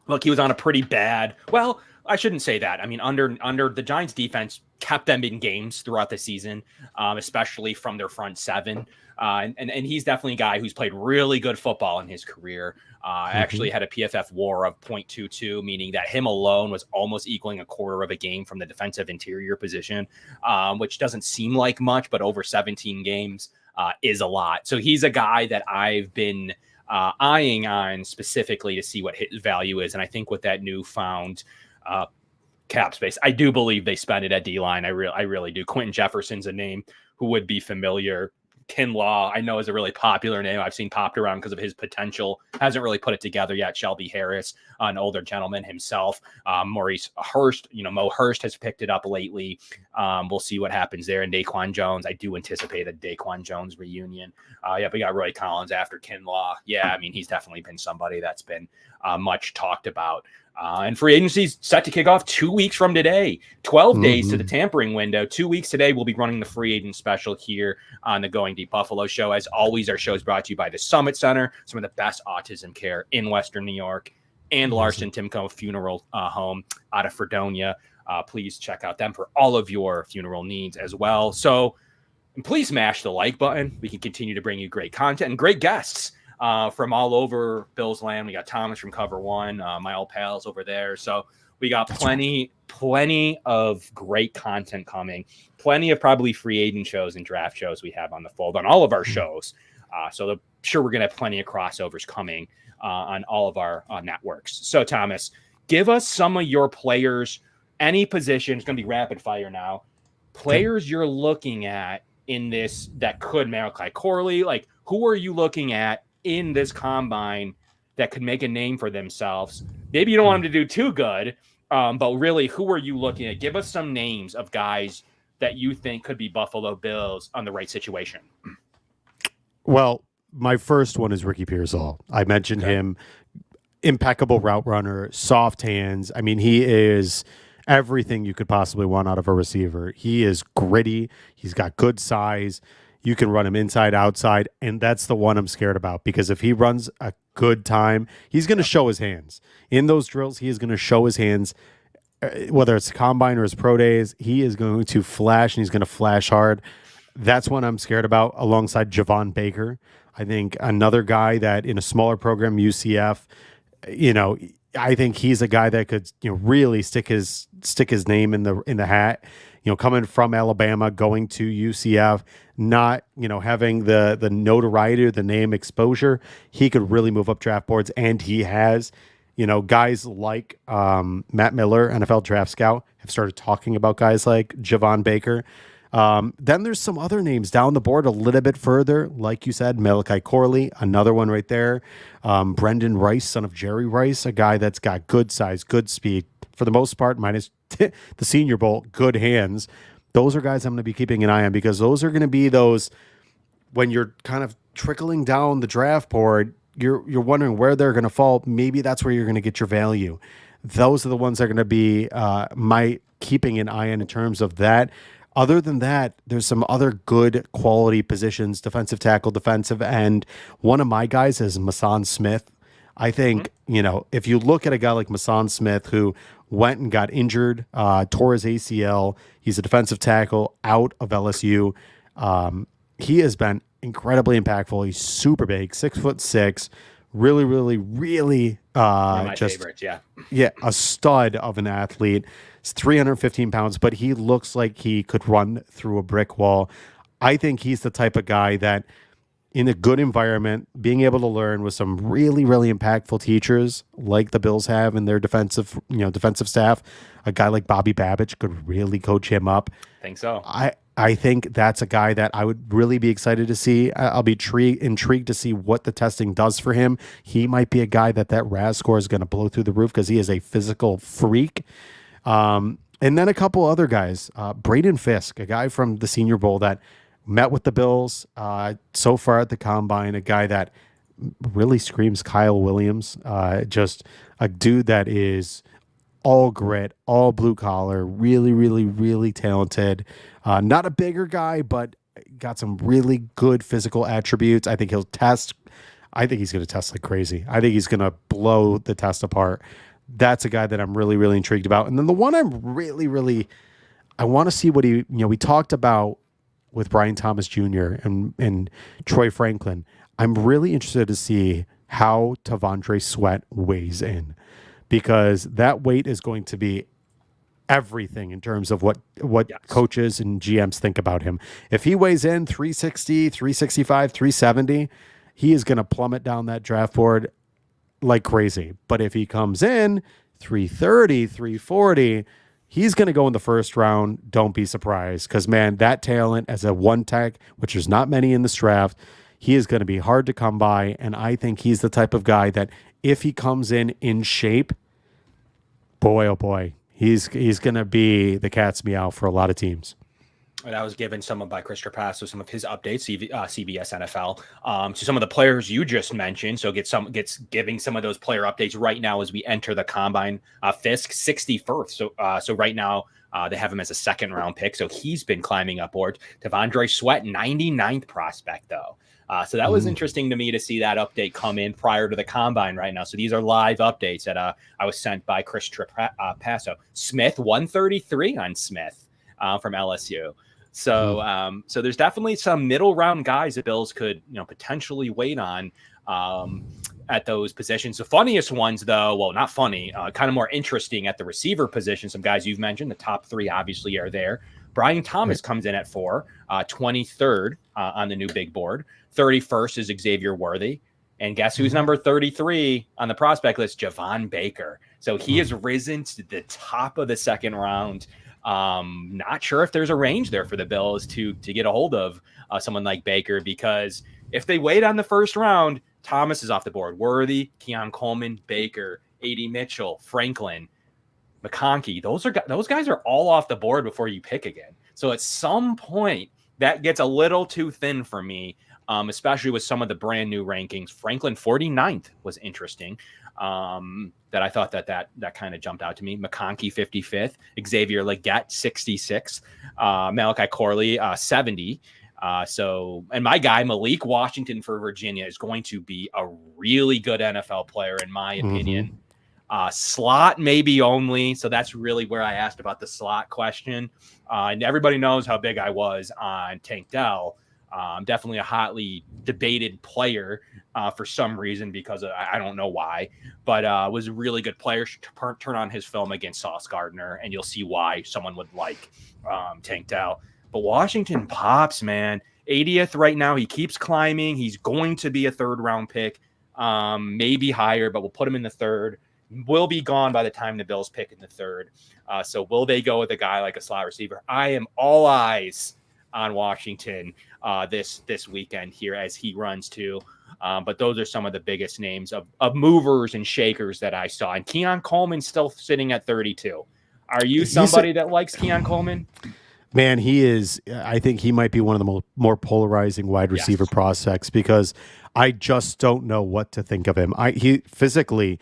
S1: look, he was on a pretty bad. Well, I shouldn't say that. I mean, under the Giants defense kept them in games throughout the season, especially from their front seven. And he's definitely a guy who's played really good football in his career. Actually had a PFF WAR of 0.22, meaning that him alone was almost equaling a quarter of a game from the defensive interior position, which doesn't seem like much, but over 17 games is a lot. So he's a guy that I've been eyeing on specifically to see what his value is. And I think with that newfound cap space, I do believe they spend it at D-line. I really do. Quentin Jefferson's a name who would be familiar. Kinlaw, I know, is a really popular name I've seen popped around because of his potential. Hasn't really put it together yet. Shelby Harris, an older gentleman himself. Maurice Hurst, Mo Hurst has picked it up lately. We'll see what happens there. And Daquan Jones, I do anticipate a Daquan Jones reunion. We got Roy Collins after Kinlaw. Yeah, I mean, he's definitely been somebody that's been much talked about. And free agency's set to kick off 2 weeks from today, 12 days to the tampering window. 2 weeks today, we'll be running the free agent special here on the Going Deep Buffalo show. As always, our show is brought to you by the Summit Center, some of the best autism care in Western New York, and Larson-Timko Funeral Home out of Fredonia. Please check out them for all of your funeral needs as well. So please smash the like button. We can continue to bring you great content and great guests from all over Bills land. We got Thomas from Cover One, my old pals over there. So we got plenty of great content coming, plenty of probably free agent shows and draft shows we have on the fold on all of our shows. So I'm sure we're going to have plenty of crossovers coming on all of our networks. So Thomas, give us some of your players, any position. It's going to be rapid fire now. Players you're looking at in this that could Malachi Corley, like who are you looking at in this combine that could make a name for themselves? Maybe you don't want them to do too good, but really, who are you looking at? Give us some names of guys that you think could be Buffalo Bills on the right situation.
S2: Well, my first one is Ricky Pearsall. I mentioned him. impeccable route runner, soft hands. I mean, he is everything you could possibly want out of a receiver. He is gritty. He's got good size. You can run him inside, outside, and that's the one I'm scared about because if he runs a good time, he's going to show his hands. In those drills, he is going to show his hands, whether it's combine or his pro days. He is going to flash, and he's going to flash hard. That's one I'm scared about alongside Javon Baker. I think another guy that in a smaller program, UCF, I think he's a guy that could, really stick his name in the hat. Coming from Alabama, going to UCF, not having the notoriety or the name exposure, he could really move up draft boards, and he has. Guys like Matt Miller, NFL draft scout, have started talking about guys like Javon Baker. Then there's some other names down the board a little bit further. Like you said, Malachi Corley, another one right there. Brendan Rice, son of Jerry Rice, a guy that's got good size, good speed. For the most part, minus the Senior Bowl, good hands. Those are guys I'm going to be keeping an eye on because those are going to be those when you're kind of trickling down the draft board, you're wondering where they're going to fall. Maybe that's where you're going to get your value. Those are the ones that are going to be my keeping an eye on in terms of that. Other than that, there's some other good quality positions, defensive tackle, defensive end. One of my guys is Mason Smith. I think, if you look at a guy like Mason Smith who went and got injured, tore his ACL, he's a defensive tackle out of LSU. He has been incredibly impactful. He's super big, 6'6", really, really, really
S1: one of my favorites,
S2: yeah, a stud of an athlete. He's 315 pounds, but he looks like he could run through a brick wall. I think he's the type of guy that in a good environment, being able to learn with some really, really impactful teachers like the Bills have in their defensive staff, a guy like Bobby Babich could really coach him up.
S1: I think so.
S2: I think that's a guy that I would really be excited to see. I'll be intrigued to see what the testing does for him. He might be a guy that RAS score is going to blow through the roof because he is a physical freak. And then a couple other guys, Braden Fisk, a guy from the Senior Bowl that met with the Bills so far at the Combine, a guy that really screams Kyle Williams, just a dude that is all grit, all blue collar, really, really, really talented. Not a bigger guy, but got some really good physical attributes. I think he'll test. I think he's going to test like crazy. I think he's going to blow the test apart. That's a guy that I'm really, really intrigued about. And then the one I'm really, really, I want to see what he, we talked about with Brian Thomas Jr. and Troy Franklin. I'm really interested to see how Tavondre Sweat weighs in because that weight is going to be everything in terms of what yes. coaches and GMs think about him. If he weighs in 360, 365, 370, he is going to plummet down that draft board like crazy. But if he comes in 330, 340, he's going to go in the first round. Don't be surprised because, man, that talent as a one tech, which there's not many in this draft, he is going to be hard to come by. And I think he's the type of guy that if he comes in shape, boy, oh boy, he's going to be the cat's meow for a lot of teams.
S1: And I was given some by Chris Trapasso, some of his updates, CBS NFL, to some of the players you just mentioned. So giving some of those player updates right now as we enter the Combine. Fisk 61st. So right now they have him as a second round pick. So he's been climbing up board. Tavondre Sweat, 99th prospect though. So that was interesting to me to see that update come in prior to the Combine right now. So these are live updates that I was sent by Chris Trapasso. Smith, 133 on Smith from LSU. So so there's definitely some middle round guys that Bills could potentially wait on at those positions. The funniest ones, though, well, not funny, kind of more interesting at the receiver position. Some guys you've mentioned, the top three obviously are there. Brian Thomas comes in at 4, 23rd on the new big board. 31st is Xavier Worthy. And guess who's number 33 on the prospect list? Javon Baker. So he has risen to the top of the second round. Not sure if there's a range there for the Bills to get a hold of someone like Baker, because if they wait on the first round, Thomas is off the board. Worthy, Keon Coleman, Baker, A.D. Mitchell, Franklin, McConkey. Those guys are all off the board before you pick again. So at some point, that gets a little too thin for me, especially with some of the brand new rankings. Franklin 49th was interesting. that I thought that kind of jumped out to me. McConkey 55th, Xavier Legette 66, Malachi Corley 70. And my guy Malik Washington for Virginia is going to be a really good NFL player in my opinion. Slot maybe only, so that's really where I asked about the slot question. And everybody knows how big I was on Tank Dell. Definitely a hotly debated player for some reason because I don't know why, but was a really good player. Turn on his film against Sauce Gardner, and you'll see why someone would like Tank Dell. But Washington pops, man. 80th right now. He keeps climbing. He's going to be a third-round pick, maybe higher, but we'll put him in the third. Will be gone by the time the Bills pick in the third. So will they go with a guy like a slot receiver? I am all eyes on Washington this weekend here as he runs too. But those are some of the biggest names of movers and shakers that I saw. And Keon Coleman's still sitting at 32. Are you somebody that likes Keon Coleman?
S2: Man, he is. I think he might be one of the more polarizing wide receiver prospects because I just don't know what to think of him. He physically,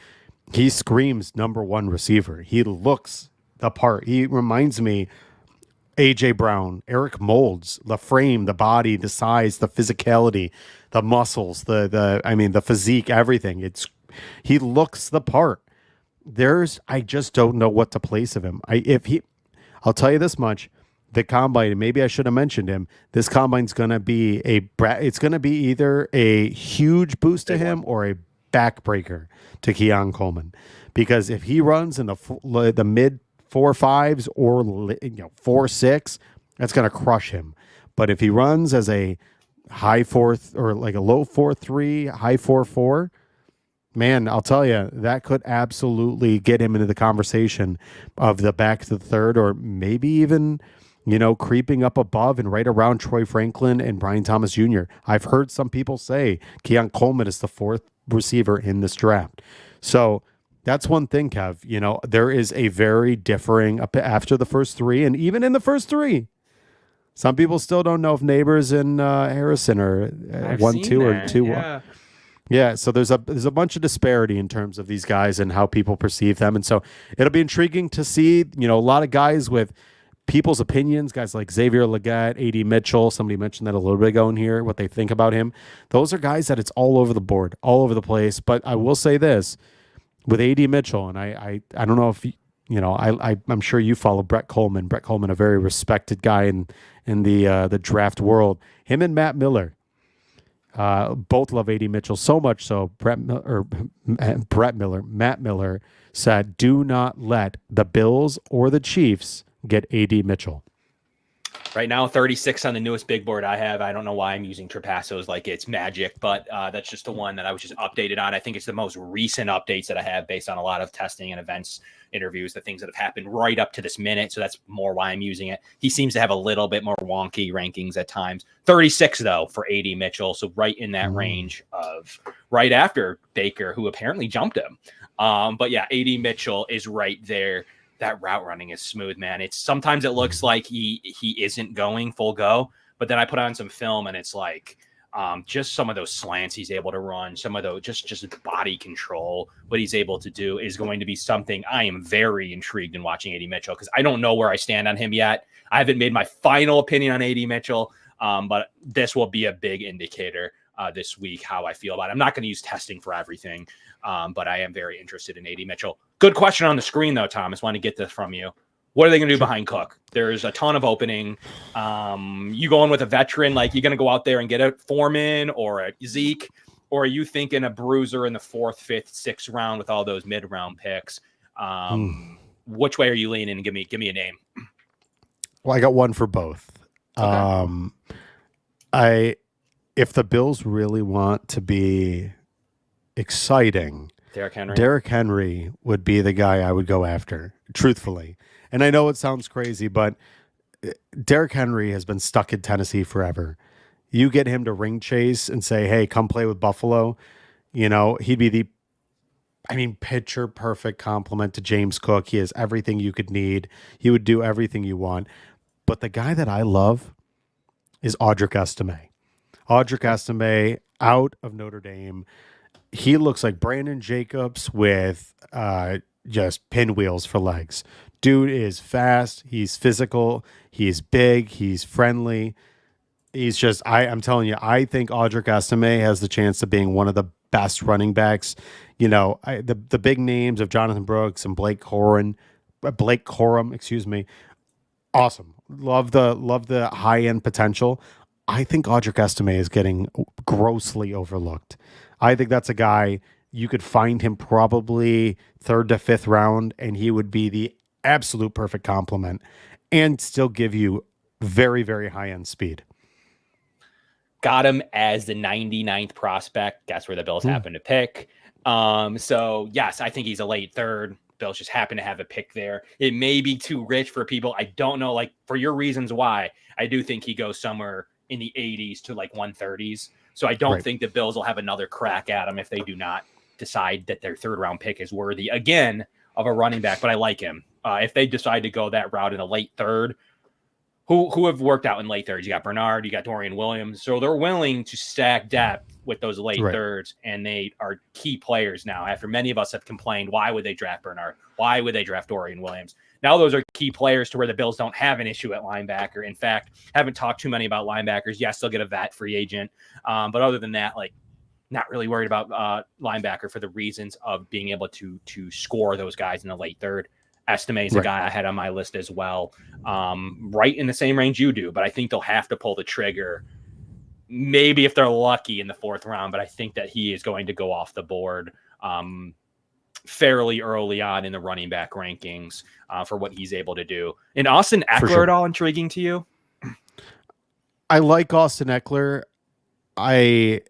S2: he screams number one receiver. He looks the part. He reminds me AJ Brown, Eric Moulds, the frame, the body, the size, the physicality, the muscles, the physique, everything. He looks the part. I just don't know what to place of him. I'll tell you this much. The combine, and maybe I should have mentioned him. This combine's going to be it's going to be either a huge boost to him or a backbreaker to Keon Coleman, because if he runs in the mid 4.5s or 4.6, that's going to crush him. But if he runs as a high 4 or like a low 4.3, high 4.4, man, I'll tell you, that could absolutely get him into the conversation of the back to the third, or maybe even creeping up above and right around Troy Franklin and Brian Thomas Jr. I've heard some people say Keon Coleman is the fourth receiver in this draft. So that's one thing, Kev. There is a very differing after the first three, and even in the first three, some people still don't know if Neighbors and Harrison are 1, 2, or 2, 1. Yeah, so there's a bunch of disparity in terms of these guys and how people perceive them, and so it'll be intriguing to see. A lot of guys with people's opinions, guys like Xavier Legette, A.D. Mitchell, somebody mentioned that a little bit ago in here, what they think about him. Those are guys that it's all over the board, all over the place. But I will say this, with A.D. Mitchell, and I don't know if, I'm sure you follow Brett Coleman. Brett Coleman, a very respected guy in the draft world. Him and Matt Miller, both love A.D. Mitchell so much so Matt Miller said, do not let the Bills or the Chiefs get A.D. Mitchell.
S1: Right now, 36 on the newest big board I have. I don't know why I'm using Trapassos like it's magic, but that's just the one that I was just updated on. I think it's the most recent updates that I have based on a lot of testing and events, interviews, the things that have happened right up to this minute. So that's more why I'm using it. He seems to have a little bit more wonky rankings at times. 36, though, for A.D. Mitchell. So right in that range of right after Baker, who apparently jumped him. But yeah, A.D. Mitchell is right there. That route running is smooth, man. It's sometimes it looks like he isn't going full go, but then I put on some film and it's like just some of those slants he's able to run, some of those just body control, what he's able to do is going to be something I am very intrigued in watching A.D. Mitchell, because I don't know where I stand on him yet. I haven't made my final opinion on A.D. Mitchell, but this will be a big indicator this week how I feel about it. I'm not going to use testing for everything, but I am very interested in A.D. Mitchell. Good question on the screen, though, Thomas. Want to get this from you. What are they going to do behind Cook? There's a ton of opening. You going with a veteran, like you're going to go out there and get a Foreman or a Zeke, or are you thinking a bruiser in the 4th, 5th, 6th round with all those mid-round picks? Which way are you leaning? Give me a name.
S2: Well, I got one for both. Okay. If the Bills really want to be exciting, Derrick Henry would be the guy I would go after, truthfully. And I know it sounds crazy, but Derrick Henry has been stuck in Tennessee forever. You get him to ring chase and say, hey, come play with Buffalo. He'd be picture perfect complement to James Cook. He has everything you could need. He would do everything you want. But the guy that I love is Audric Estime. Audric Estime out of Notre Dame. he looks like Brandon Jacobs with just pinwheels for legs. Dude is fast. He's physical. He's big. He's friendly. He's just, I'm telling you, I think Audric Estime has the chance of being one of the best running backs. The big names of Jonathan Brooks and Blake Corum, excuse me. Awesome. Love the high end potential. I think Audric Estime is getting grossly overlooked. I think that's a guy you could find him probably 3rd to 5th round, and he would be the absolute perfect complement and still give you very, very high end speed.
S1: Got him as the 99th prospect. That's where the Bills happen to pick. So yes, I think he's a late 3rd. Bills just happen to have a pick there. It may be too rich for people. I don't know, like for your reasons why. I do think he goes somewhere in the 80s to like 130s. So I don't think the Bills will have another crack at him if they do not decide that their 3rd round pick is worthy again of a running back. But I like him. If they decide to go that route in a late 3rd, who have worked out in late 3rds? You got Bernard, you got Dorian Williams. So they're willing to stack depth with those late 3rds, and they are key players now. After many of us have complained, why would they draft Bernard? Why would they draft Dorian Williams? Now those are key players to where the Bills don't have an issue at linebacker. In fact, haven't talked too many about linebackers. Yes, they'll get a vet free agent. But other than that, like not really worried about linebacker for the reasons of being able to score those guys in the late 3rd. Estime is a guy I had on my list as well, right in the same range you do, but I think they'll have to pull the trigger maybe if they're lucky in the 4th round, but I think that he is going to go off the board fairly early on in the running back rankings for what he's able to do. And Austin Eckler at all intriguing to you?
S2: I like Austin Eckler. I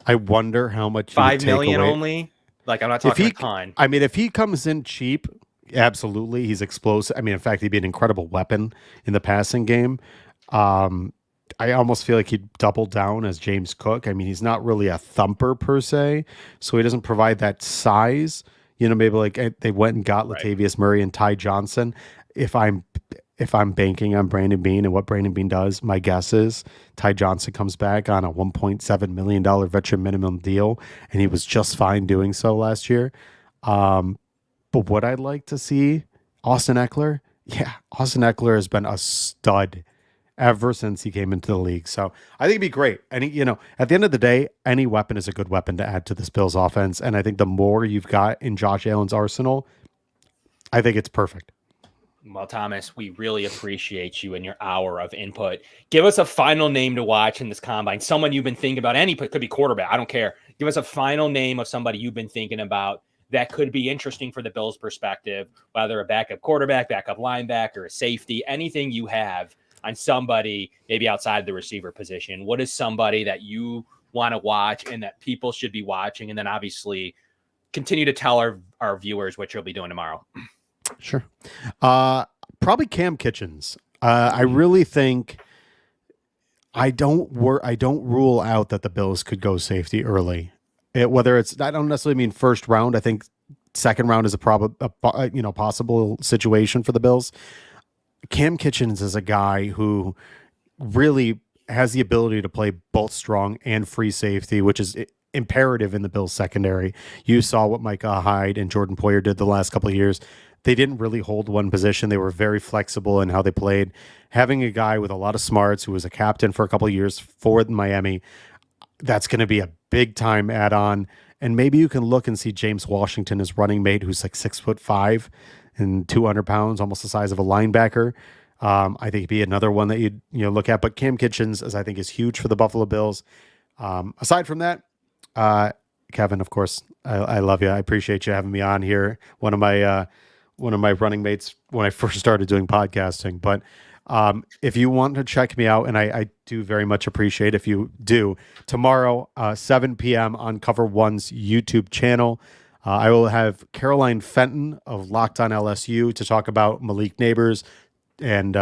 S2: wonder how much
S1: $5 million only. Like, I'm not talking a ton.
S2: I mean, if he comes in cheap, absolutely, he's explosive. I mean, in fact, he'd be an incredible weapon in the passing game. I almost feel like he'd double down as James Cook. I mean, he's not really a thumper per se, so he doesn't provide that size. Maybe like they went and got Latavius Murray and Ty Johnson. If I'm banking on Brandon Beane and what Brandon Beane does, my guess is Ty Johnson comes back on a $1.7 million veteran minimum deal, and he was just fine doing so last year. But what I'd like to see, Austin Eckler has been a stud ever since he came into the league. So I think it'd be great. And, at the end of the day, any weapon is a good weapon to add to this Bills offense. And I think the more you've got in Josh Allen's arsenal, I think it's perfect.
S1: Well, Thomas, we really appreciate you and your hour of input. Give us a final name to watch in this combine. Someone you've been thinking about. Could be quarterback. I don't care. Give us a final name of somebody you've been thinking about that could be interesting for the Bills' perspective, whether a backup quarterback, backup linebacker, a safety, anything you have on somebody maybe outside the receiver position. What is somebody that you want to watch and that people should be watching? And then obviously continue to tell our viewers what you'll be doing tomorrow.
S2: Sure. Probably Cam Kitchens. I really think I don't rule out that the Bills could go safety early. Whether it's, I don't necessarily mean 1st round. I think 2nd round is a possible situation for the Bills. Cam Kitchens is a guy who really has the ability to play both strong and free safety, which is imperative in the Bills secondary. You saw what Micah Hyde and Jordan Poyer did the last couple of years. They didn't really hold one position. They were very flexible in how they played. Having a guy with a lot of smarts who was a captain for a couple of years for Miami, that's going to be a big time add-on. And maybe you can look and see James Washington as running mate, who's like 6'5" and 200 pounds, almost the size of a linebacker. I think he'd be another one that you'd look at. But Cam Kitchens, as I think, is huge for the Buffalo Bills. Aside from that, Kevin, of course, I love you. I appreciate you having me on here. One of my running mates when I first started doing podcasting. But if you want to check me out, and I do very much appreciate if you do, tomorrow, 7 p.m. on Cover One's YouTube channel, I will have Caroline Fenton of Locked On LSU to talk about Malik Neighbors and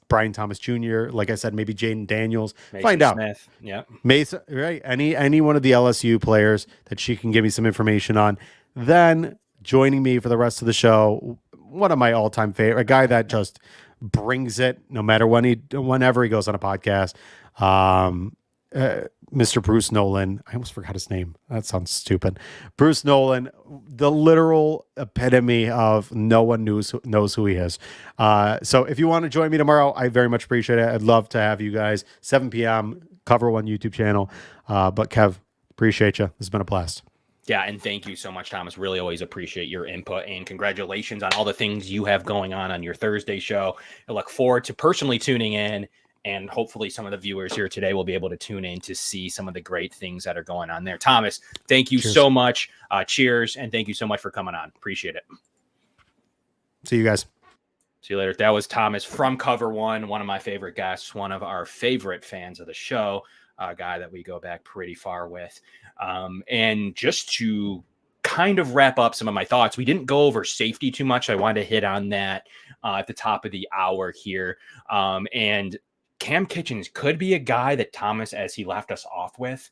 S2: Brian Thomas Jr. Like I said, maybe Jaden Daniels.
S1: Mason
S2: Find out.
S1: Smith. Yeah.
S2: Mason, right? Any one of the LSU players that she can give me some information on. Then joining me for the rest of the show, one of my all-time favorite, a guy that just brings it no matter whenever he goes on a podcast. Mr. Bruce Nolan. I almost forgot his name. That sounds stupid. Bruce Nolan, the literal epitome of no one knows who he is. So if you want to join me tomorrow, I very much appreciate it. I'd love to have you guys. 7 p.m. Cover One YouTube channel. But Kev, appreciate you. This has been a blast.
S1: Yeah, and thank you so much, Thomas. Really always appreciate your input, and congratulations on all the things you have going on your Thursday show. I look forward to personally tuning in, and hopefully some of the viewers here today will be able to tune in to see some of the great things that are going on there. Thomas, thank you so much. Cheers, and thank you so much for coming on. Appreciate it.
S2: See you guys.
S1: See you later. That was Thomas from Cover One of my favorite guests, one of our favorite fans of the show, a guy that we go back pretty far with. And just to kind of wrap up some of my thoughts, we didn't go over safety too much. I wanted to hit on that at the top of the hour here. And Cam Kitchens could be a guy that Thomas, as he left us off with,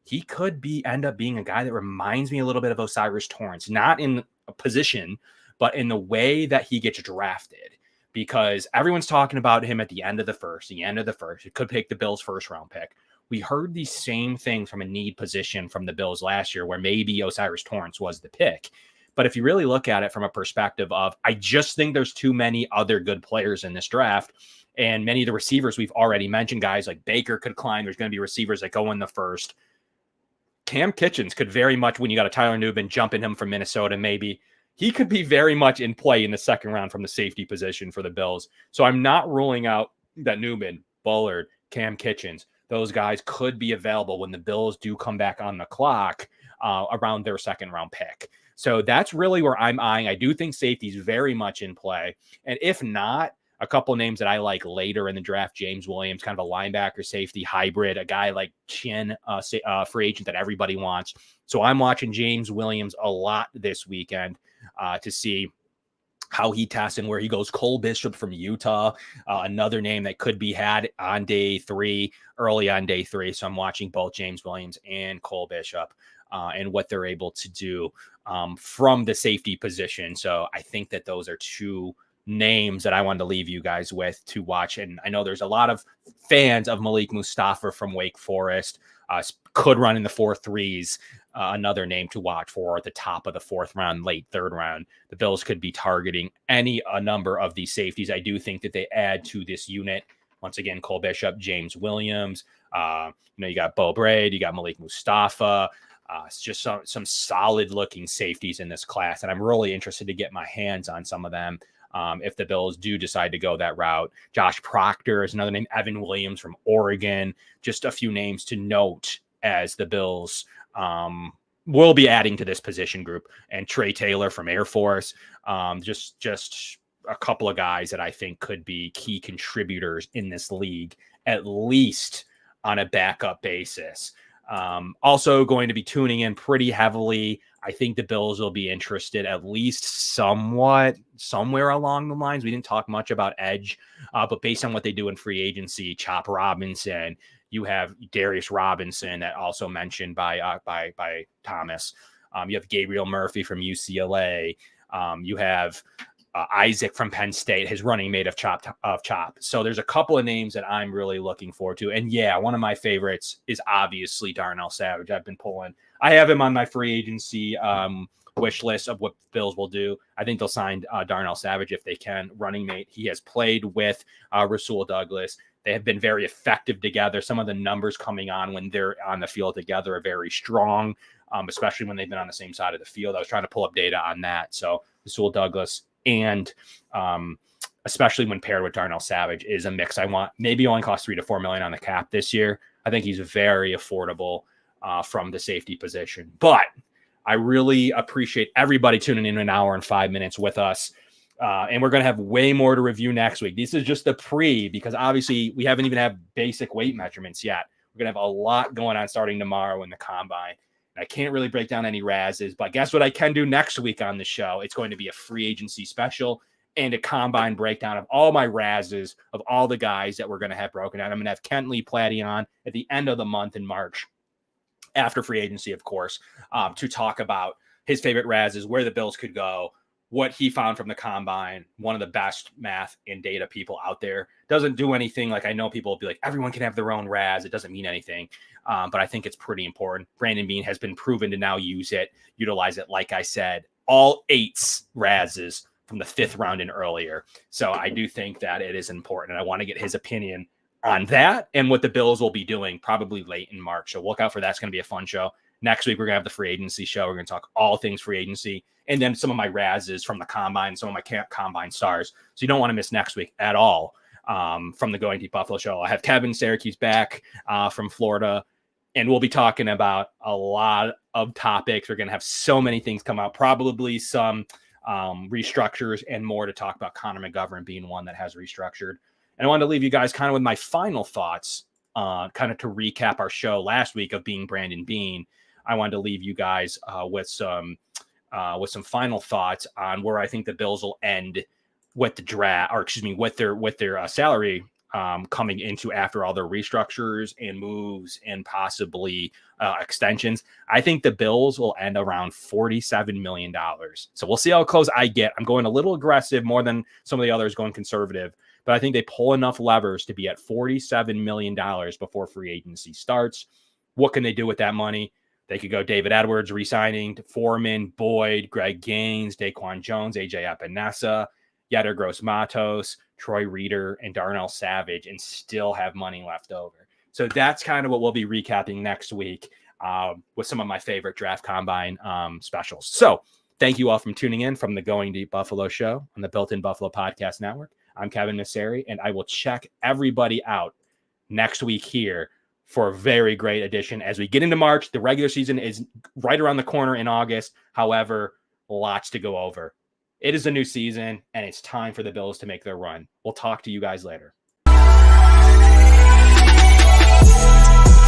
S1: he could end up being a guy that reminds me a little bit of Osiris Torrance, not in a position, but in the way that he gets drafted, because everyone's talking about him at the end of the first. It could pick the Bills' first round pick. We heard the same thing from a need position from the Bills last year, where maybe Osiris Torrance was the pick. But if you really look at it from a perspective of, I just think there's too many other good players in this draft. And many of the receivers we've already mentioned, guys like Baker could climb. There's going to be receivers that go in the first. Cam Kitchens could very much, when you got a Tyler Nubin jumping him from Minnesota, maybe he could be very much in play in the second round from the safety position for the Bills. So I'm not ruling out that Nubin, Bullard, Cam Kitchens, those guys could be available when the Bills do come back on the clock around their second round pick. So that's really where I'm eyeing. I do think safety is very much in play. And if not, a couple of names that I like later in the draft, James Williams, kind of a linebacker safety hybrid, a guy like Chin, free agent that everybody wants. So I'm watching James Williams a lot this weekend to see how he tests and where he goes. Cole Bishop from Utah, another name that could be had on day 3, early on day 3. So I'm watching both James Williams and Cole Bishop and what they're able to do from the safety position. So I think that those are two names that I wanted to leave you guys with to watch. And I know there's a lot of fans of Malik Mustafa from Wake Forest, could run in the 4.3s. Another name to watch for at the top of the 4th round, late 3rd round. The Bills could be targeting a number of these safeties. I do think that they add to this unit. Once again, Cole Bishop, James Williams. You got Bo Braid, you got Malik Mustafa. It's just some solid looking safeties in this class. And I'm really interested to get my hands on some of them. If the Bills do decide to go that route. Josh Proctor is another name. Evan Williams from Oregon. Just a few names to note as the Bills will be adding to this position group. And Trey Taylor from Air Force. Just a couple of guys that I think could be key contributors in this league, at least on a backup basis. Also going to be tuning in pretty heavily. I think the Bills will be interested at least somewhere along the lines. We didn't talk much about edge, but based on what they do in free agency, Chop Robinson, you have Darius Robinson that also mentioned by Thomas. You have Gabriel Murphy from UCLA. You have Isaac from Penn State, his running mate of Chop. So there's a couple of names that I'm really looking forward to. And yeah, one of my favorites is obviously Darnell Savage. I have him on my free agency wish list of what Bills will do. I think they'll sign Darnell Savage if they can, running mate. He has played with Rasul Douglas. They have been very effective together. Some of the numbers coming on when they're on the field together are very strong, especially when they've been on the same side of the field. I was trying to pull up data on that. So Rasul Douglas and especially when paired with Darnell Savage is a mix. I want maybe only cost $3 to $4 million on the cap this year. I think he's very affordable from the safety position, but I really appreciate everybody tuning in an hour and 5 minutes with us. And we're going to have way more to review next week. This is just the pre, because obviously we haven't even had basic weight measurements yet. We're going to have a lot going on starting tomorrow in the combine. I can't really break down any razzes, but guess what I can do next week on the show? It's going to be a free agency special and a combine breakdown of all my razzes of all the guys that we're going to have broken down. I'm going to have Kent Lee Platty on at the end of the month in March, after free agency, of course, to talk about his favorite razzes, where the Bills could go, what he found from the combine, one of the best math and data people out there. Doesn't do anything like I know people will be like, everyone can have their own RAS. It doesn't mean anything. But I think it's pretty important. Brandon Beane has been proven to now utilize it. Like I said, all 8 RASs from the 5th round and earlier. So I do think that it is important. I want to get his opinion on that and what the Bills will be doing probably late in March. So look out for that. It's going to be a fun show. Next week, we're going to have the free agency show. We're going to talk all things free agency and then some of my RASs from the combine, some of my combine stars. So you don't want to miss next week at all from the Going Deep Buffalo show. I have Kevin Syracuse back from Florida, and we'll be talking about a lot of topics. We're going to have so many things come out, probably some restructures and more to talk about, Connor McGovern being one that has restructured. And I wanted to leave you guys kind of with my final thoughts, kind of to recap our show last week of being Brandon Beane. I wanted to leave you guys with some final thoughts on where I think the Bills will end with the draft, or excuse me, with their salary coming into after all their restructures and moves and possibly extensions. I think the Bills will end around $47 million. So we'll see how close I get. I'm going a little aggressive, more than some of the others going conservative, but I think they pull enough levers to be at $47 million before free agency starts. What can they do with that money? They could go David Edwards re-signing to Foreman, Boyd, Greg Gaines, Daquan Jones, AJ Epinesa, Yetur Gross-Matos, Troy Reeder, and Darnell Savage, and still have money left over. So that's kind of what we'll be recapping next week with some of my favorite draft combine specials. So thank you all for tuning in from the Going Deep Buffalo show on the Built-in Buffalo Podcast Network. I'm Kevin Massare, and I will check everybody out next week here for a very great edition as we get into March. The regular season is right around the corner in August. However, lots to go over. It is a new season, and it's time for the Bills to make their run. We'll talk to you guys later.